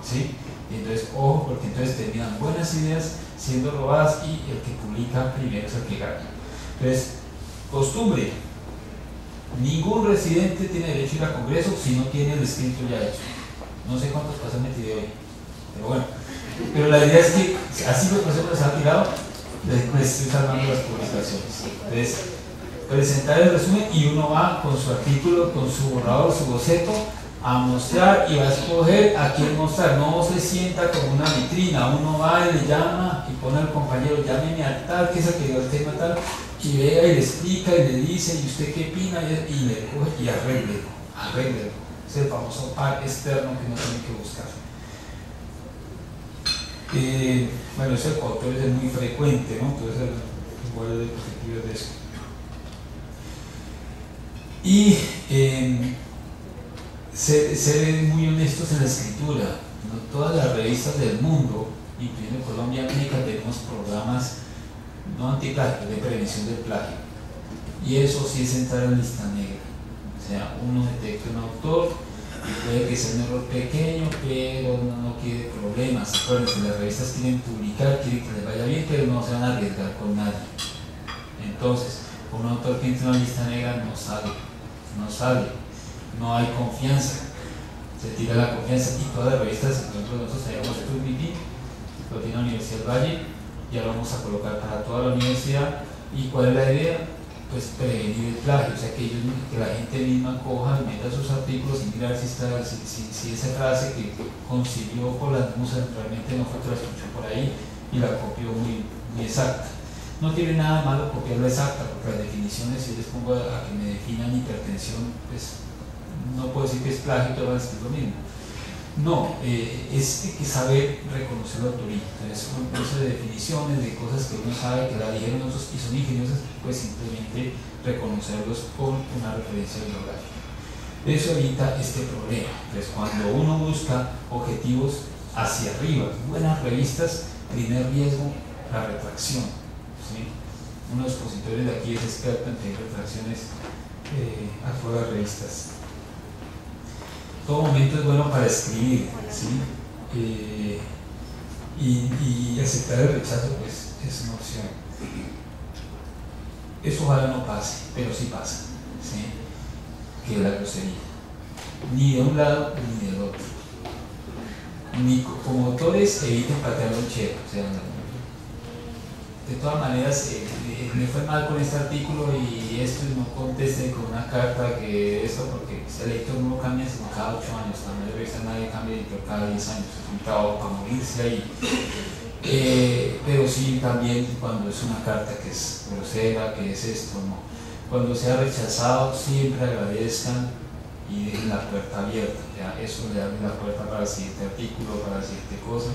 A: ¿sí? Y entonces, ojo, porque entonces terminan buenas ideas siendo robadas y el que publica primero es el que gana. Entonces, costumbre, ningún residente tiene derecho a ir a congreso si no tiene el escrito ya hecho. No sé cuántos pasan metido hoy, pero bueno. Pero la idea es que así los profesores han tirado, después estoy salvando las publicaciones. Entonces, presentar el resumen y uno va con su artículo, con su borrador, su boceto, a mostrar y va a escoger a quién mostrar. No se sienta como una vitrina, uno va y le llama y pone al compañero, llámeme a tal, que es el que dio el tema tal, y vea y le explica y le dice, ¿y usted qué opina? Y le coge y arréglelo. Es el famoso par externo que uno tiene que buscar. Bueno, ese autor es muy frecuente, ¿no? Entonces, igual de perspectivas de eso. Y ser muy honestos en la escritura. ¿No? Todas las revistas del mundo, incluyendo Colombia y América, tenemos programas no antiplagio, de prevención del plagio. Y eso sí es entrar en lista negra. O sea, uno detecta un autor y puede que sea un error pequeño, pero no quiere problemas. Acuérdense, las revistas quieren publicar, quieren que les vaya bien, pero no se van a arriesgar con nadie. Entonces, un autor que entra en una lista negra no sale, no hay confianza, se tira la confianza. Y todas las revistas, por ejemplo, nosotros tenemos PubMed, lo tiene la Universidad del Valle, ya lo vamos a colocar para toda la universidad. ¿Y cuál es la idea? pues prevenir el plagio, o sea que la gente misma coja y meta sus artículos sin mirar si esa frase que concibió por las musas realmente no fue que la escuchó por ahí y la copió muy exacta. No tiene nada de malo copiarla exacta, porque las definiciones, si les pongo a que me definan hipertensión, pues no puedo decir que es plagio, todo es lo mismo. No, es que saber reconocer la autoría. Entonces, un proceso de definiciones, de cosas que uno sabe que la dijeron otros y son ingeniosas, pues simplemente reconocerlos con una referencia bibliográfica. Eso evita este problema. Entonces, cuando uno busca objetivos hacia arriba, buenas revistas, primer riesgo, la retracción. ¿Sí? Uno de los expositores de aquí es experto en tener retracciones afuera de revistas. Todo momento es bueno para escribir, ¿sí? Y aceptar el rechazo pues es una opción. Eso ojalá no pase, pero sí pasa, ¿sí? Que la grosería, ni de un lado ni del otro. Ni como autores eviten patear lonchero, o sea, de todas maneras me fue mal con este artículo y esto, no conteste con una carta que esto, porque el lector no lo cambia sino cada 8 años, la mayoría de veces nadie cambia de lector cada 10 años, es un trabajo para morirse ahí. Pero sí también cuando es una carta que es grosera, que es esto, no. Cuando sea rechazado siempre agradezcan y dejen la puerta abierta, ¿ya? Eso le abre la puerta para el siguiente artículo, para la siguiente cosa.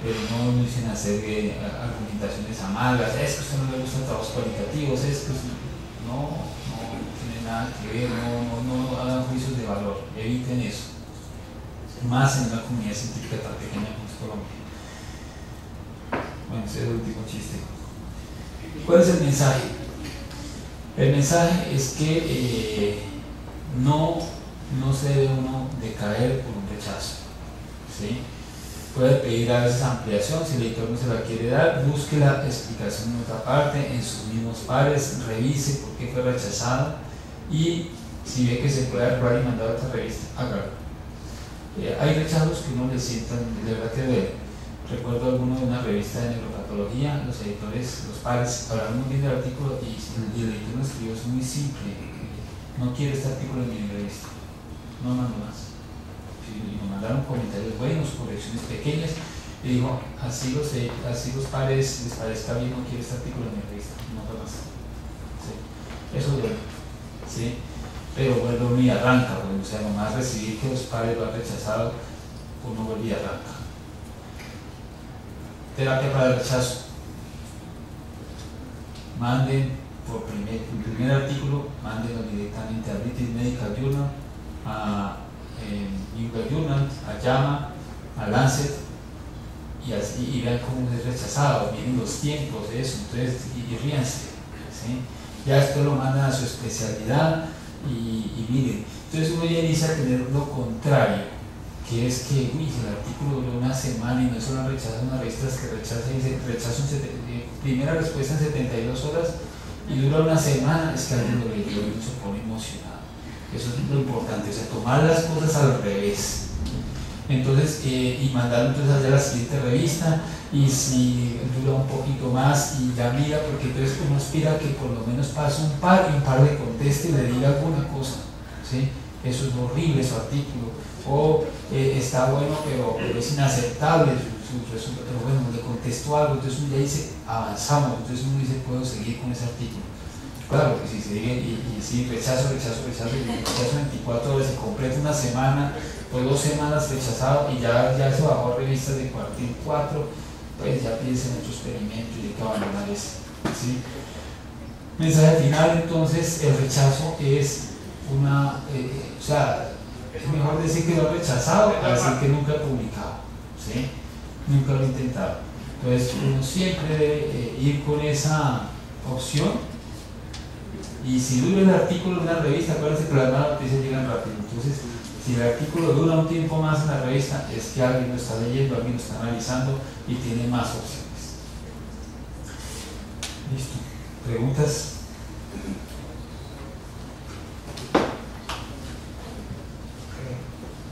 A: Pero no inicien a hacer argumentaciones amargas, es que a usted no le gustan trabajos cualitativos, es que no tiene nada que ver, no hagan juicios de valor, eviten eso, más en una comunidad científica tan pequeña como es Colombia. Bueno, ese es el último chiste. ¿Cuál es el mensaje? El mensaje es que no se debe uno decaer por un rechazo, ¿sí? Puede pedir a veces ampliación, si el editor no se la quiere dar, busque la explicación en otra parte, en sus mismos pares, revise por qué fue rechazado y si ve que se puede arreglar y mandar a otra revista, hágalo. Hay rechazos que uno le sientan de verdad que duele. Recuerdo alguno de una revista de neuropatología, los editores, los pares, hablaron muy bien del artículo y el editor nos escribió, es muy simple, no quiero este artículo en mi revista, no mando más. Y nos mandaron comentarios buenos, correcciones pequeñas, y dijo, así los pares les parezca bien, no quiero este artículo en mi revista, no puedo más. ¿Sí? Eso es bueno, ¿sí? Pero vuelve y arranca, bueno, o sea, nomás recibir que los pares lo han rechazado, uno vuelve y arranca. Terapia para el rechazo. Manden el primer artículo, mándenlo directamente a British Medical Journal, a New England Journal, a JAMA, a Lancet, y vean cómo es rechazado, miren los tiempos de eso, entonces, y ríanse, ¿sí? Ya esto lo mandan a su especialidad y miren, entonces uno ya inicia a tener lo contrario, que es que, el artículo duró una semana y no solo rechazan las revistas que rechazan primera respuesta en 72 horas y dura una semana, es que alguien lo leyó y uno se pone emocionado. Eso es lo importante, o sea, tomar las cosas al revés. Entonces, y mandar entonces a hacer la siguiente revista, y si dura un poquito más, y ya mira, porque entonces uno aspira a que por lo menos pase un par le conteste y le diga alguna cosa, ¿sí? Eso es horrible, su artículo, o está bueno, pero es inaceptable su resultado, pero bueno, le contestó algo, entonces uno ya dice, avanzamos, entonces uno dice, puedo seguir con ese artículo. Claro que si se sigue y si rechazo, y rechazo 24 horas, se completa una semana o 2 semanas rechazado y ya se bajó a revistas de 44, pues ya piensa en otro experimento y hay que abandonar ese, ¿sí? Mensaje final, entonces, el rechazo es o sea, es mejor decir que lo ha rechazado a decir que nunca ha publicado, ¿sí? Nunca lo ha intentado. Entonces uno siempre debe ir con esa opción. Y si dura el artículo en una revista, acuérdense que las malas noticias llegan rápido. Entonces, si el artículo dura un tiempo más en la revista, es que alguien lo está leyendo, alguien lo está analizando y tiene más opciones. Listo. ¿Preguntas?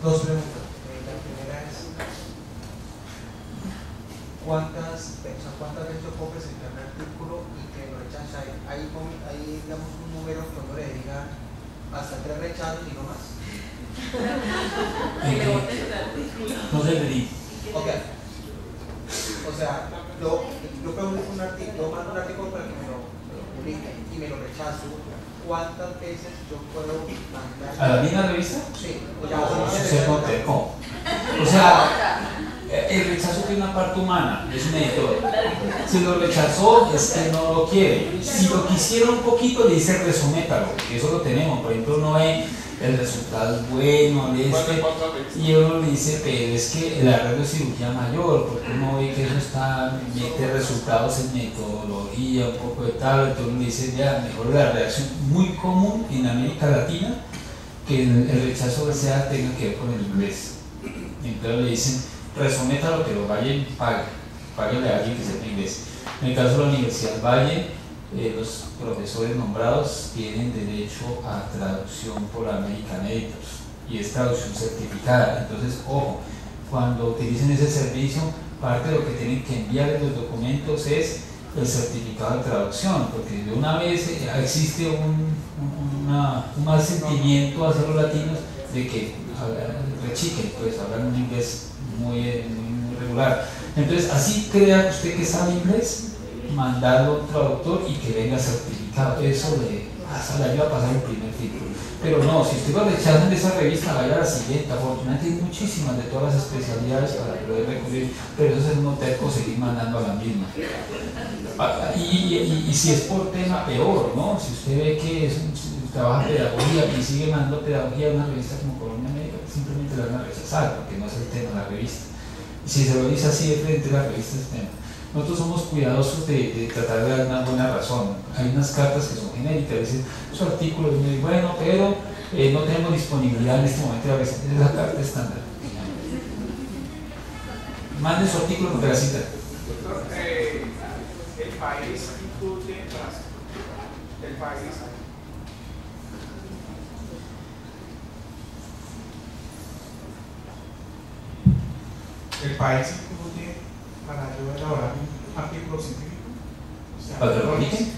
B: Dos preguntas. La primera es, ¿cuántas veces yo puedo presentar un artículo y que lo rechaza? Hay digamos,
C: hasta 3 rechazos y no más.
A: No se entendí.
C: Ok. O sea, yo publico un artículo, yo mando un artículo para que me lo publique y me lo rechazo. ¿Cuántas veces yo puedo mandar?
A: ¿A la misma revista?
C: Sí.
A: O sea, el rechazo tiene una parte humana, es un editor. Si lo rechazó, es que no lo quiere. Si lo quisiera un poquito, le dice resométalo, que eso lo tenemos. Por ejemplo, uno ve el resultado es bueno, y uno le dice, pero es que el arreglo es cirugía mayor, porque uno ve que eso mete resultados en metodología, un poco de tal, entonces uno le dice, ya, mejor la reacción muy común en América Latina, que el rechazo tenga que ver con el inglés. Entonces le dicen, resométalo, pero vaya y páguele a alguien que sepa inglés. En el caso de la Universidad Valle, los profesores nombrados tienen derecho a traducción por American Editors y es traducción certificada. Entonces, ojo, cuando utilicen ese servicio, parte de lo que tienen que enviar en los documentos es el certificado de traducción, porque de una vez existe un mal sentimiento hacia los latinos de que rechiquen, pues hablan un inglés muy regular. Entonces, así crea usted que sabe inglés, mandarlo a un traductor y que venga certificado. Eso le ayuda a pasar el primer filtro. Pero no, si usted lo rechazan de esa revista, vaya a la siguiente. Afortunadamente hay muchísimas de todas las especialidades para poder recurrir, pero eso es un terco seguir mandando a la misma. Y si es por tema, peor, ¿no? Si usted ve que trabaja pedagogía y sigue mandando pedagogía a una revista como Colombia Médica, simplemente la van a rechazar, porque no es el tema de la revista. Y si se lo dice así de frente, la revista es tema. Nosotros somos cuidadosos de tratar de dar una buena razón. Hay unas cartas que son genéricas, dicen, su artículo es muy bueno, pero no tenemos disponibilidad en este momento de la revista. Es la carta estándar. Mande su artículo porque la cita.
B: Doctor, el país incluye el país. El país incluye para yo elaborar un artículo científico. O sea,
A: ¿Para que lo publiquen?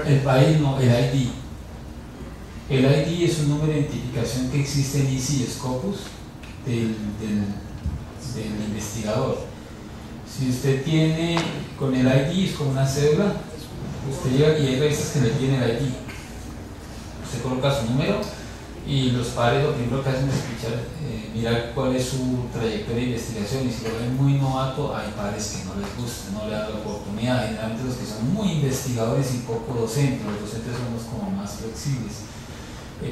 B: El
A: país no, el ID. El ID es un número de identificación que existe en ICI Scopus del investigador. Si usted tiene con el ID, es como una cédula, usted llega y hay revistas que le tienen el ID. Usted coloca su número y los pares lo primero que hacen es mirar cuál es su trayectoria de investigación, y si lo ven muy novato, hay pares que no les gusta, no le dan la oportunidad. Generalmente los que son muy investigadores y poco docentes, los docentes somos como más flexibles.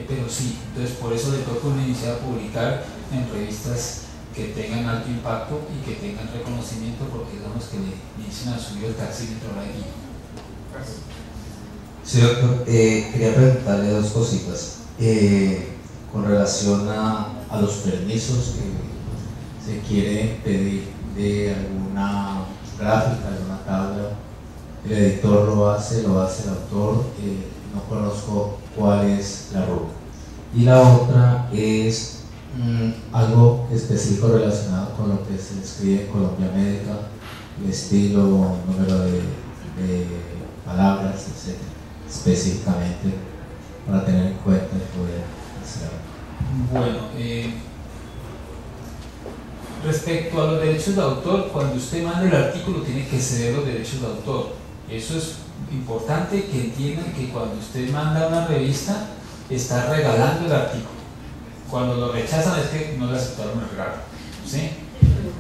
A: Pero sí, entonces por eso le toca iniciar a publicar en revistas que tengan alto impacto y que tengan reconocimiento, porque son los que le inician a subir el taxímetro ahí.
D: Sí, doctor, quería preguntarle dos cositas con relación a los permisos que se quiere pedir de alguna gráfica, alguna tabla. El editor lo hace el autor, no conozco cuál es la ruta. Y la otra es algo específico relacionado con lo que se escribe en Colombia Médica, el estilo, número de palabras, etc. específicamente, para tener en cuenta y poder hacer algo.
A: Bueno, respecto a los derechos de autor, cuando usted manda el artículo tiene que ceder los derechos de autor. Eso es importante que entiendan, que cuando usted manda una revista está regalando el artículo. Cuando lo rechazan es que no le aceptaron el regalo, ¿sí?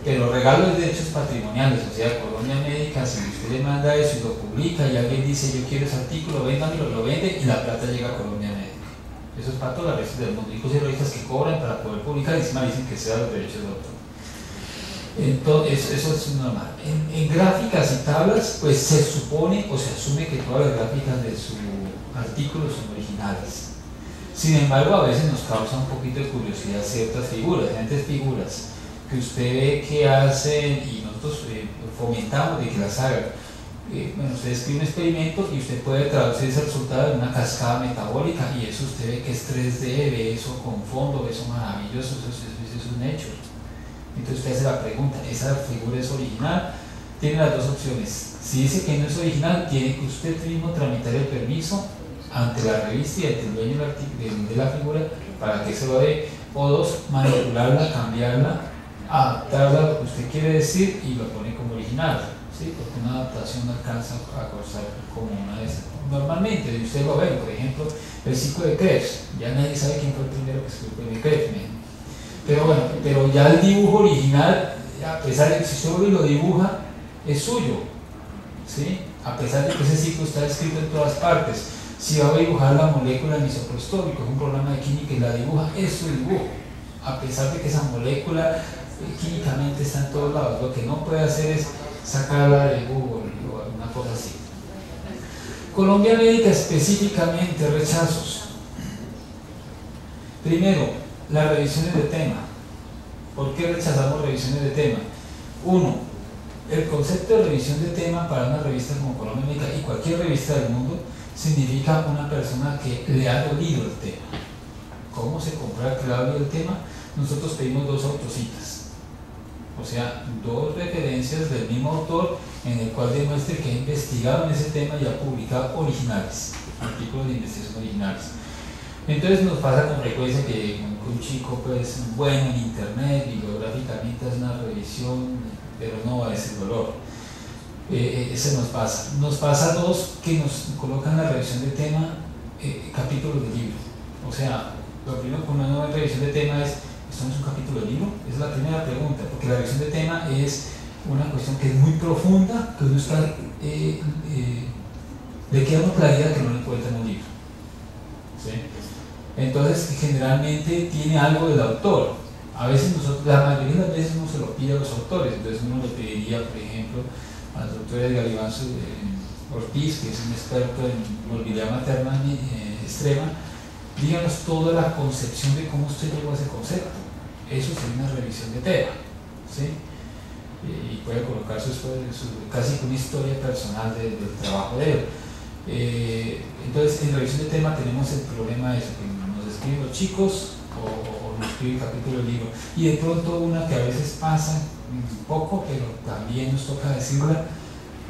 A: Pero regalo es derechos patrimoniales, o sea, Colombia Médica, si usted le manda eso y lo publica y alguien dice yo quiero ese artículo, véndamelo, lo vende y la plata llega a Colombia Médica. Eso es para todas las revistas del mundo. Incluso hay revistas que cobran para poder publicar y encima dicen que sea los derechos de autor. Entonces, eso es normal. En gráficas y tablas, pues se supone o se asume que todas las gráficas de su artículo son originales. Sin embargo, a veces nos causa un poquito de curiosidad ciertas figuras, diferentes figuras que usted ve que hacen y nosotros fomentamos de que las hagan. Bueno, usted escribe un experimento y usted puede traducir ese resultado en una cascada metabólica y eso usted ve que es 3D, ve eso con fondo, ve eso maravilloso, eso es un hecho. Entonces usted hace la pregunta, ¿esa figura es original? Tiene las dos opciones. Si dice que no es original, tiene que usted mismo tramitar el permiso ante la revista y ante el dueño de la figura para que se lo dé, o dos, manipularla, cambiarla, adaptarla a lo que usted quiere decir y lo pone como original, ¿sí? Porque una adaptación no alcanza a costar como una de esas. Normalmente, y usted lo ve, por ejemplo, el ciclo de Krebs, ya nadie sabe quién fue el primero que escribió el Krebs, pero bueno, pero ya el dibujo original, a pesar de que si solo lo dibuja, es suyo, ¿sí? A pesar de que ese ciclo está escrito en todas partes. Si va a dibujar la molécula de misoprostólico, es un programa de química y la dibuja, es su dibujo, a pesar de que esa molécula químicamente está en todos lados. Lo que no puede hacer es sacarla de Google o alguna cosa así. Colombia Médica específicamente, rechazos. Primero, las revisiones de tema. ¿Por qué rechazamos revisiones de tema? Uno, el concepto de revisión de tema para una revista como Colombia Médica y cualquier revista del mundo significa una persona que le ha dolido el tema. ¿Cómo se comprueba que le ha dolido el tema? Nosotros pedimos 2 autocitas, o sea, 2 referencias del mismo autor en el cual demuestre que ha investigado en ese tema y ha publicado originales, artículos de investigación originales. Entonces nos pasa con frecuencia que un chico pues bueno en internet, bibliográficamente hace una revisión, pero no es el dolor. Ese nos pasa. Nos pasa 2 que nos colocan la revisión de tema, capítulos de libro. O sea, lo primero con una nueva revisión de tema es, ¿esto no es un capítulo de libro? Esa es la primera pregunta, porque la revisión de tema es una cuestión que es muy profunda, que uno está, le queda una claridad que no le encuentra en un libro, ¿sí? Entonces, generalmente tiene algo del autor. A veces nosotros, la mayoría de las veces uno se lo pide a los autores, entonces uno le pediría, por ejemplo, al doctor Edgar Iván Ortiz, que es un experto en morbilidad materna extrema, díganos toda la concepción de cómo usted llegó a ese concepto. Eso sería una revisión de tema, ¿sí? Y puede colocar casi una historia personal del trabajo de él. Entonces, en revisión de tema tenemos el problema de eso, que nos escriben los chicos o nos escriben capítulo del libro, y de pronto una que a veces pasa un poco, pero también nos toca decirla,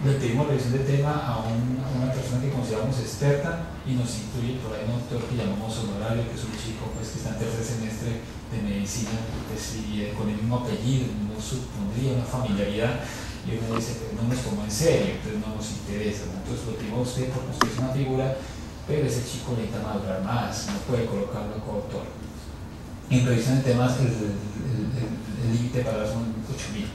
A: le pedimos revisión de tema a una persona que consideramos experta y nos incluye por ahí un autor que llamamos Honorario, que es un chico pues, que está en tercer semestre de medicina, pues, y con el mismo apellido, no supondría una familiaridad, y uno dice, pero no nos tomó en serio, entonces no nos interesa, entonces lo pedimos a usted porque usted es una figura, pero ese chico necesita madurar más, no puede colocarlo como autor. En revisión de temas, el límite para son 8.000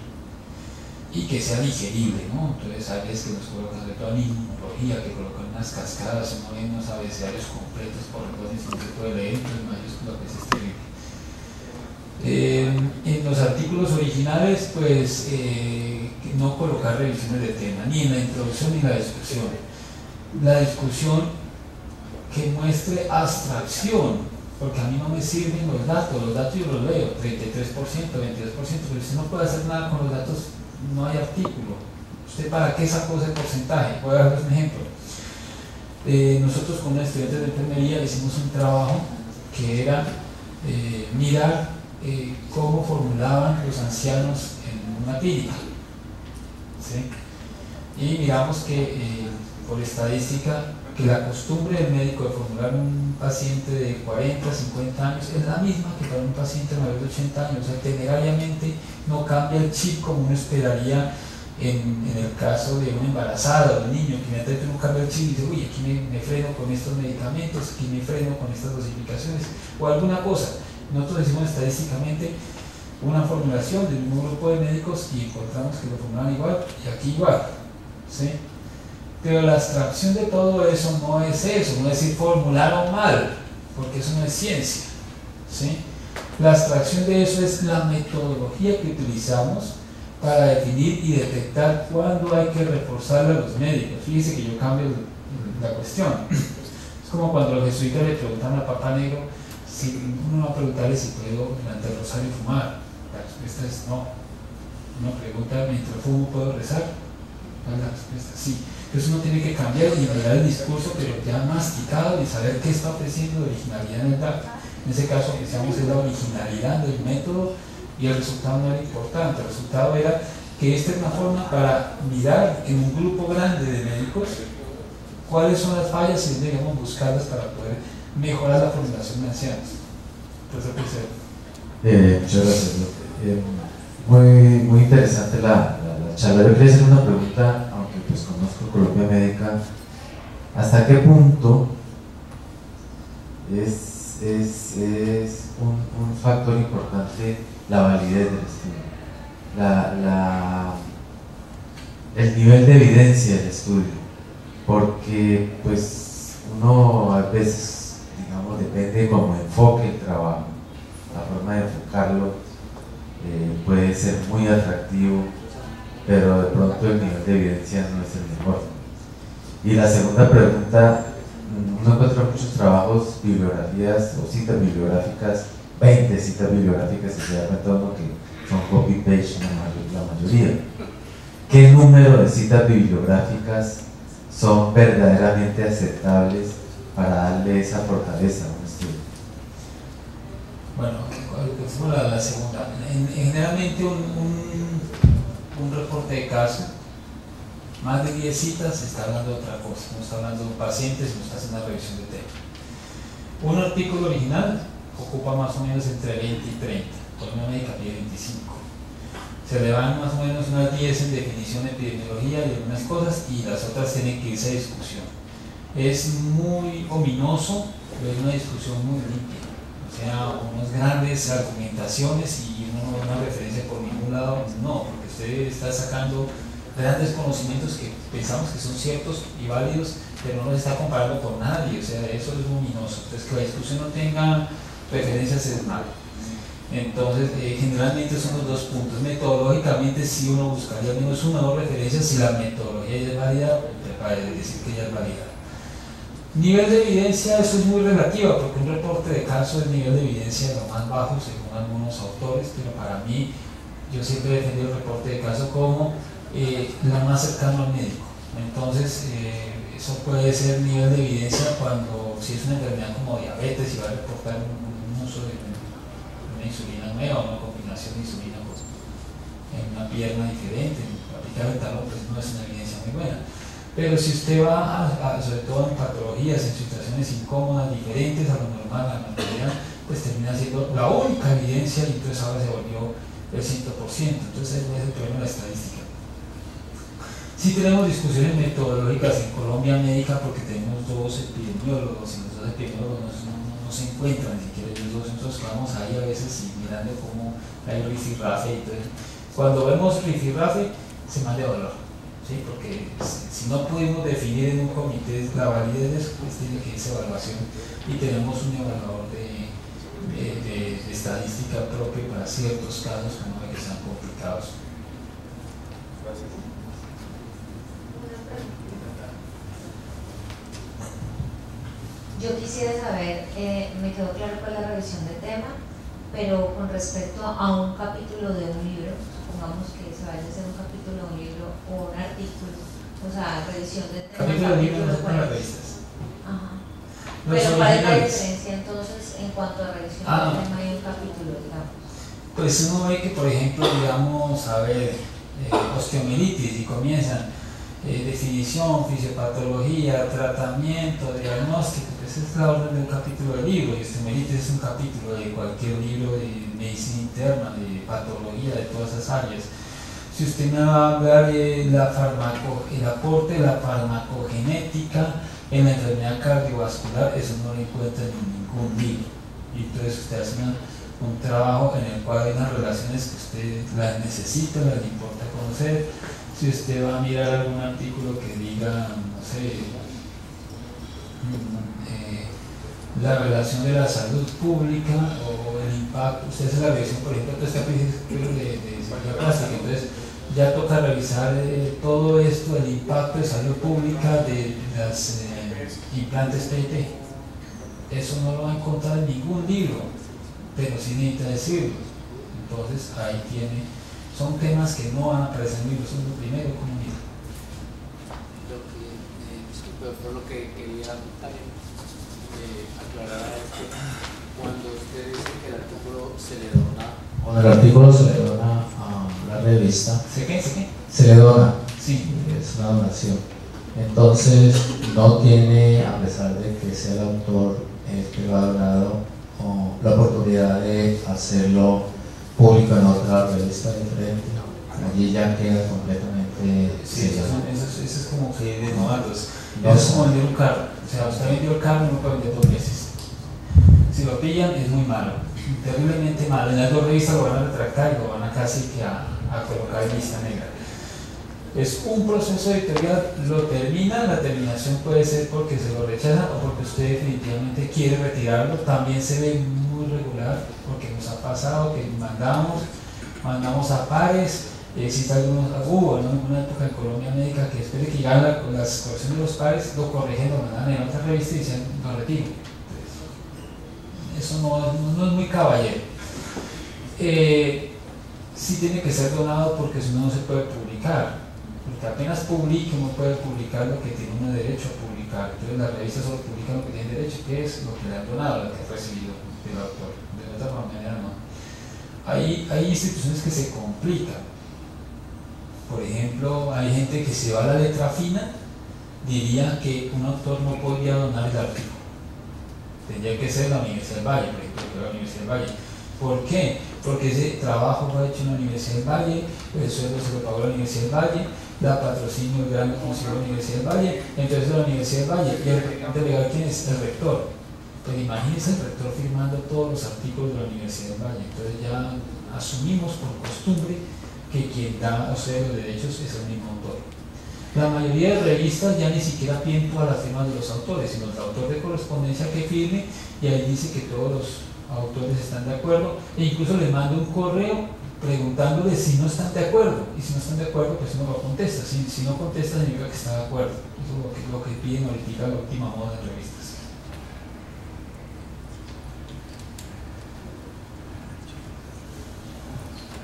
A: y que sea digerible, ¿no? Entonces hay veces que nos colocan de toda la inmunología, que colocan unas cascadas, uno ve unos abecedarios completos por entonces no se puede leer, entonces mayúscula que es terrible. En los artículos originales, pues no colocar revisiones de tema, ni en la introducción ni en la discusión. La discusión que muestre abstracción, porque a mí no me sirven los datos yo los leo, 33%, 22%, pero si no puede hacer nada con los datos, no hay artículo. ¿Usted para qué sacó ese porcentaje? Voy a darles un ejemplo. Nosotros con los estudiantes de enfermería hicimos un trabajo que era mirar cómo formulaban los ancianos en una clínica, ¿sí? Y miramos que por estadística que la costumbre del médico de formular un paciente de 40, 50 años es la misma que para un paciente mayor de 80 años, o sea, temerariamente no cambia el chip como uno esperaría en el caso de una embarazada o de un niño, que inmediatamente uno cambia el chip y dice, uy, aquí me freno con estos medicamentos, aquí me freno con estas dosificaciones, o alguna cosa. Nosotros decimos estadísticamente una formulación del mismo grupo de médicos y encontramos que lo formulaban igual y aquí igual, ¿sí? Pero la abstracción de todo eso no es eso, no es decir formularon mal, porque eso no es ciencia, ¿sí? La abstracción de eso es la metodología que utilizamos para definir y detectar cuándo hay que reforzarle a los médicos. Fíjense que yo cambio la cuestión. Es como cuando los jesuitas le preguntan al Papa Negro, si uno va a preguntarle si puedo delante del rosario fumar. La respuesta es no. Uno pregunta, mientras fumo puedo rezar. La respuesta es sí. Entonces uno tiene que cambiar y mirar el discurso, pero ya masticado, y saber qué está ofreciendo de originalidad en el dato. En ese caso, decíamos, es la originalidad del método y el resultado no era importante. El resultado era que esta es una forma para mirar en un grupo grande de médicos cuáles son las fallas y dónde debemos buscarlas para poder mejorar la formulación de ancianos. Profesor Pizarro.
E: Muchas gracias. Muy interesante la charla. Yo quería hacer una pregunta, aunque pues conozco Colombia Médica. ¿Hasta qué punto es un factor importante la validez del estudio? El nivel de evidencia del estudio. Porque pues uno a veces, digamos, depende cómo enfoque el trabajo, la forma de enfocarlo puede ser muy atractivo, pero de pronto el nivel de evidencia no es el mejor. Y la segunda pregunta, uno encuentra muchos trabajos, bibliografías o citas bibliográficas, 20 citas bibliográficas, y se da cuenta uno que son copy-paste la mayoría. ¿Qué número de citas bibliográficas son verdaderamente aceptables para darle esa fortaleza a un estudio?
A: Bueno, la segunda. Generalmente un reporte de caso, más de 10 citas, está hablando de otra cosa, no está hablando de pacientes, no está haciendo una revisión de tema. Un artículo original ocupa más o menos entre 20 y 30, Colombia Médica pide 25. Se le van más o menos unas 10 en definición de epidemiología y algunas cosas, y las otras tienen que irse a discusión. Es muy ominoso, pero es una discusión muy limpia. O sea, unas grandes argumentaciones y uno no ve una referencia por ningún lado, no, porque usted está sacando grandes conocimientos que pensamos que son ciertos y válidos, pero no los está comparando con nadie. O sea, eso es ominoso. Entonces, que la discusión no tenga referencias es malo. Entonces, generalmente son los dos puntos. Metodológicamente, sí uno buscaría al menos una o dos referencias si la metodología ya es válida, para decir que ya es válida. Nivel de evidencia, eso es muy relativo, porque un reporte de caso es nivel de evidencia lo más bajo según algunos autores, pero para mí, yo siempre he defendido el reporte de caso como la más cercana al médico. Entonces, eso puede ser nivel de evidencia cuando, si es una enfermedad como diabetes y va a reportar un uso de una insulina nueva, una combinación de insulina en una pierna diferente, aplicar el talón, pues no es una evidencia muy buena. Pero si usted va, sobre todo en patologías, en situaciones incómodas, diferentes a lo normal, a la normalidad, pues termina siendo la única evidencia, y entonces ahora se volvió el 100%. Entonces ese es el problema de la estadística. Sí tenemos discusiones metodológicas en Colombia Médica, porque tenemos dos epidemiólogos, y los dos epidemiólogos no se encuentran, ni siquiera ellos dos. Nosotros vamos ahí a veces y mirando cómo hay rifirrafe y todo eso. Cuando vemos rifirrafe, se manda dolor. ¿Sí? Porque si no pudimos definir en un comité la validez de eso, pues tiene que irse a evaluación, y tenemos un evaluador de estadística propio para ciertos casos como que sean complicados.
B: Gracias.
F: Yo quisiera saber, me quedó claro con la revisión del tema, pero con respecto a un capítulo de un libro, supongamos que se vaya a hacer un capítulo de un libro o un artículo, o sea, revisión del tema.
A: Capítulo de libro no es para revistas.
F: Ajá.
A: Los
F: Pero ¿cuál es la
A: originales.
F: diferencia entonces en cuanto a revisión del tema y un capítulo, digamos?
A: Pues uno ve que, por ejemplo, digamos, a ver, osteomielitis, y comienzan definición, fisiopatología, tratamiento, diagnóstico, pues esa es la orden del capítulo del libro, y osteomielitis es un capítulo de cualquier libro de medicina interna, de patología, de todas esas áreas. Si usted me va a hablar de el aporte de la farmacogenética en la enfermedad cardiovascular, eso no lo encuentra en ningún libro. Y entonces usted hace un trabajo en el cual hay unas relaciones que usted las necesita, las importa conocer. Si usted va a mirar algún artículo que diga, no sé, la relación de la salud pública o el impacto, usted hace la revisión, por ejemplo, de este capítulo de cirugía plástica, entonces ya toca revisar todo esto, el impacto de salud pública de las implantes PIT. Eso no lo va a encontrar en ningún libro, pero sí necesita decirlo. Entonces ahí tiene, son temas que no van a aparecer en libros, eso es lo primero como libro.
G: Disculpe, doctor, lo que quería también aclarar es que cuando usted dice que el artículo se le dona,
D: Cuando el artículo se le dona a la revista,
A: ¿Se qué?
D: se le dona,
A: Sí.
D: es una donación. Entonces no tiene, a pesar de que sea el autor el que lo ha logrado, la oportunidad de hacerlo público en otra revista diferente. Allí ya queda completamente
A: Sí,
D: sellado.
A: eso es como que de novatos.
D: No,
A: Eso es como vender un carro. O sea, usted vendió el carro y no puede vender 2 veces. Si lo pillan es muy malo, terriblemente malo. En las 2 revistas lo van a retractar y lo van a casi que a colocar en lista negra. Es un proceso editorial, lo termina, la terminación puede ser porque se lo rechazan o porque usted definitivamente quiere retirarlo. También se ve muy regular porque nos ha pasado que mandamos a pares. Existe hubo en una época en Colombia Médica que después de que llegaban las correcciones de los pares, lo corrigen, lo mandan en otra revista y dicen lo retiro. Eso no es muy caballero. Sí tiene que ser donado porque si no, no se puede publicar. Porque apenas publique, uno puede publicar lo que tiene uno derecho a publicar. Entonces las revistas solo publican lo que tienen derecho, que es lo que le han donado, lo que ha recibido del autor. De otra manera no. Hay instituciones que se complican. Por ejemplo, hay gente que se va a la letra fina, diría que un autor no podría donar el artículo. Tendría que ser la Universidad del Valle, por ejemplo, la Universidad del Valle. ¿Por qué? Porque ese trabajo fue hecho en la Universidad del Valle, el sueldo se lo pagó la Universidad del Valle, da patrocinio el grande consiguió la Universidad del Valle, entonces la Universidad del Valle, y el representante legal, ¿quién es? El rector. Pero imagínense el rector firmando todos los artículos de la Universidad del Valle. Entonces ya asumimos por costumbre que quien da a ustedes los derechos es el mismo autor. La mayoría de revistas ya ni siquiera piden todas las firmas de los autores, sino el autor de correspondencia que firme, y ahí dice que todos los autores están de acuerdo, e incluso les manda un correo preguntándoles si no están de acuerdo, y si no están de acuerdo pues uno lo contesta, si no contesta significa que está de acuerdo. Eso es lo que piden ahorita la última moda de revistas.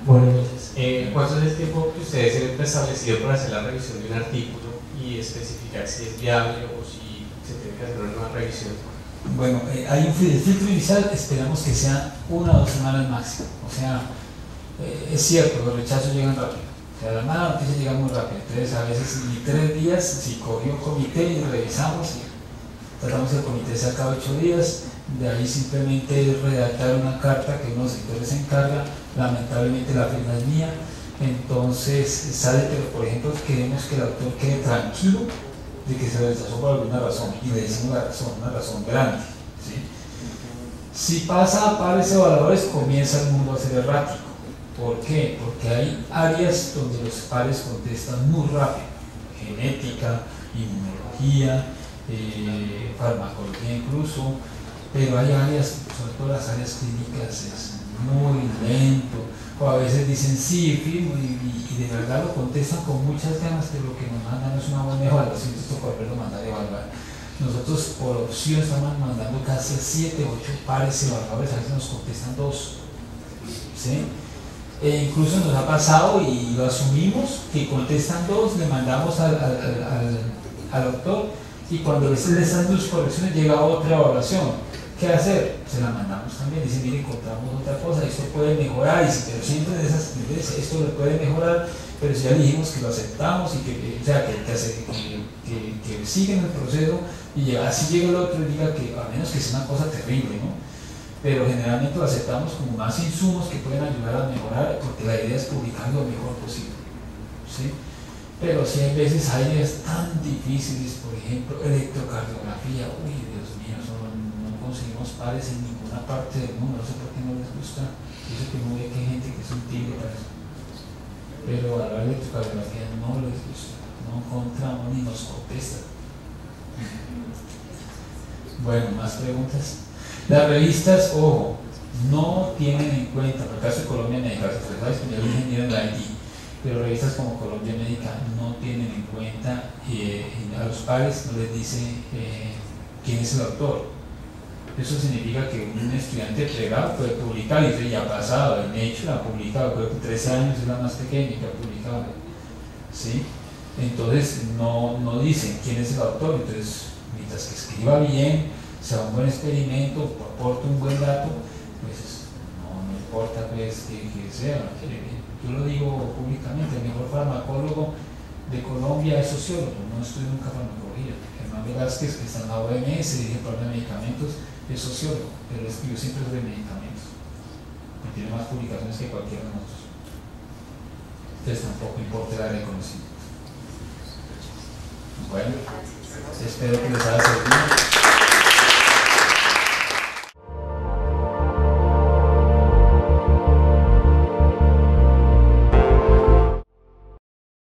H: Buenas noches. ¿Cuánto es el tiempo que ustedes tienen establecido para hacer la revisión de un artículo y especificar si es viable o si se tiene que hacer una nueva revisión?
A: Bueno, hay un filtro inicial, esperamos que sea 1 o 2 semanas máximo. O sea, es cierto, los rechazos llegan rápido. O sea, la mala noticia llega muy rápido. Entonces, a veces ni 3 días, si cogió comité y revisamos, tratamos que el comité se acabe 8 días. De ahí simplemente redactar una carta que uno de los sectores se encarga. Lamentablemente la firma es mía, entonces sale, pero por ejemplo queremos que el autor quede tranquilo de que se lo rechazó por alguna razón, y le decimos la razón, una razón grande, ¿sí? Si pasa a pares evaluadores, comienza el mundo a ser errático. ¿Por qué? Porque hay áreas donde los pares contestan muy rápido: genética, inmunología, farmacología incluso, pero hay áreas, sobre todo las áreas clínicas, es muy lento, o a veces dicen sí, firmo, y de verdad lo contestan con muchas ganas, pero lo que nos mandan es una buena evaluación. Esto volverlo a mandar a evaluar. Nosotros por opción estamos mandando casi 7 o 8 pares evaluadores, a veces nos contestan 2, ¿sí? Incluso nos ha pasado, y lo asumimos, que contestan 2, le mandamos al autor, y cuando les dan sus correcciones llega otra evaluación. ¿Qué hacer? Se la mandamos también, dice, mire, encontramos otra cosa, esto puede mejorar, y pero siempre de esas veces esto lo puede mejorar, pero si ya dijimos que lo aceptamos y que siguen el proceso, y así llega el otro y diga que, a menos que sea una cosa terrible, ¿no? Pero generalmente lo aceptamos como más insumos que pueden ayudar a mejorar, porque la idea es publicar lo mejor posible, ¿sí? Pero si hay veces hay áreas tan difíciles, por ejemplo, electrocardiografía, uy, Dios mío, no conseguimos pares en ninguna parte del mundo, no sé por qué no les gusta. Dice que no ve que hay gente que es un tigre para eso. Pero a la electrocardiografía no les gusta, no encontramos ni nos contestan. Bueno, más preguntas. Las revistas, ojo, no tienen en cuenta, por el caso de Colombia Médica, sabes que yo soy ingeniero en la IT, pero revistas como Colombia Médica no tienen en cuenta, a los pares no les dice quién es el autor. Eso significa que un estudiante plegado puede publicar, y eso ya ha pasado, en Nature ha publicado, creo que 13 años es la más pequeña que ha publicado, ¿sí? Entonces no dicen quién es el autor. Entonces, mientras que escriba bien, sea un buen experimento, aporte un buen dato, pues no importa pues que sea. Yo lo digo públicamente, el mejor farmacólogo de Colombia es sociólogo, no estudia nunca farmacología. Germán Velázquez, que está en la OMS, dirige el programa de medicamentos, es sociólogo, pero escribió siempre sobre medicamentos. Y tiene más publicaciones que cualquiera de nosotros. Entonces tampoco importa el área de conocimiento. Bueno, espero que les haya servido.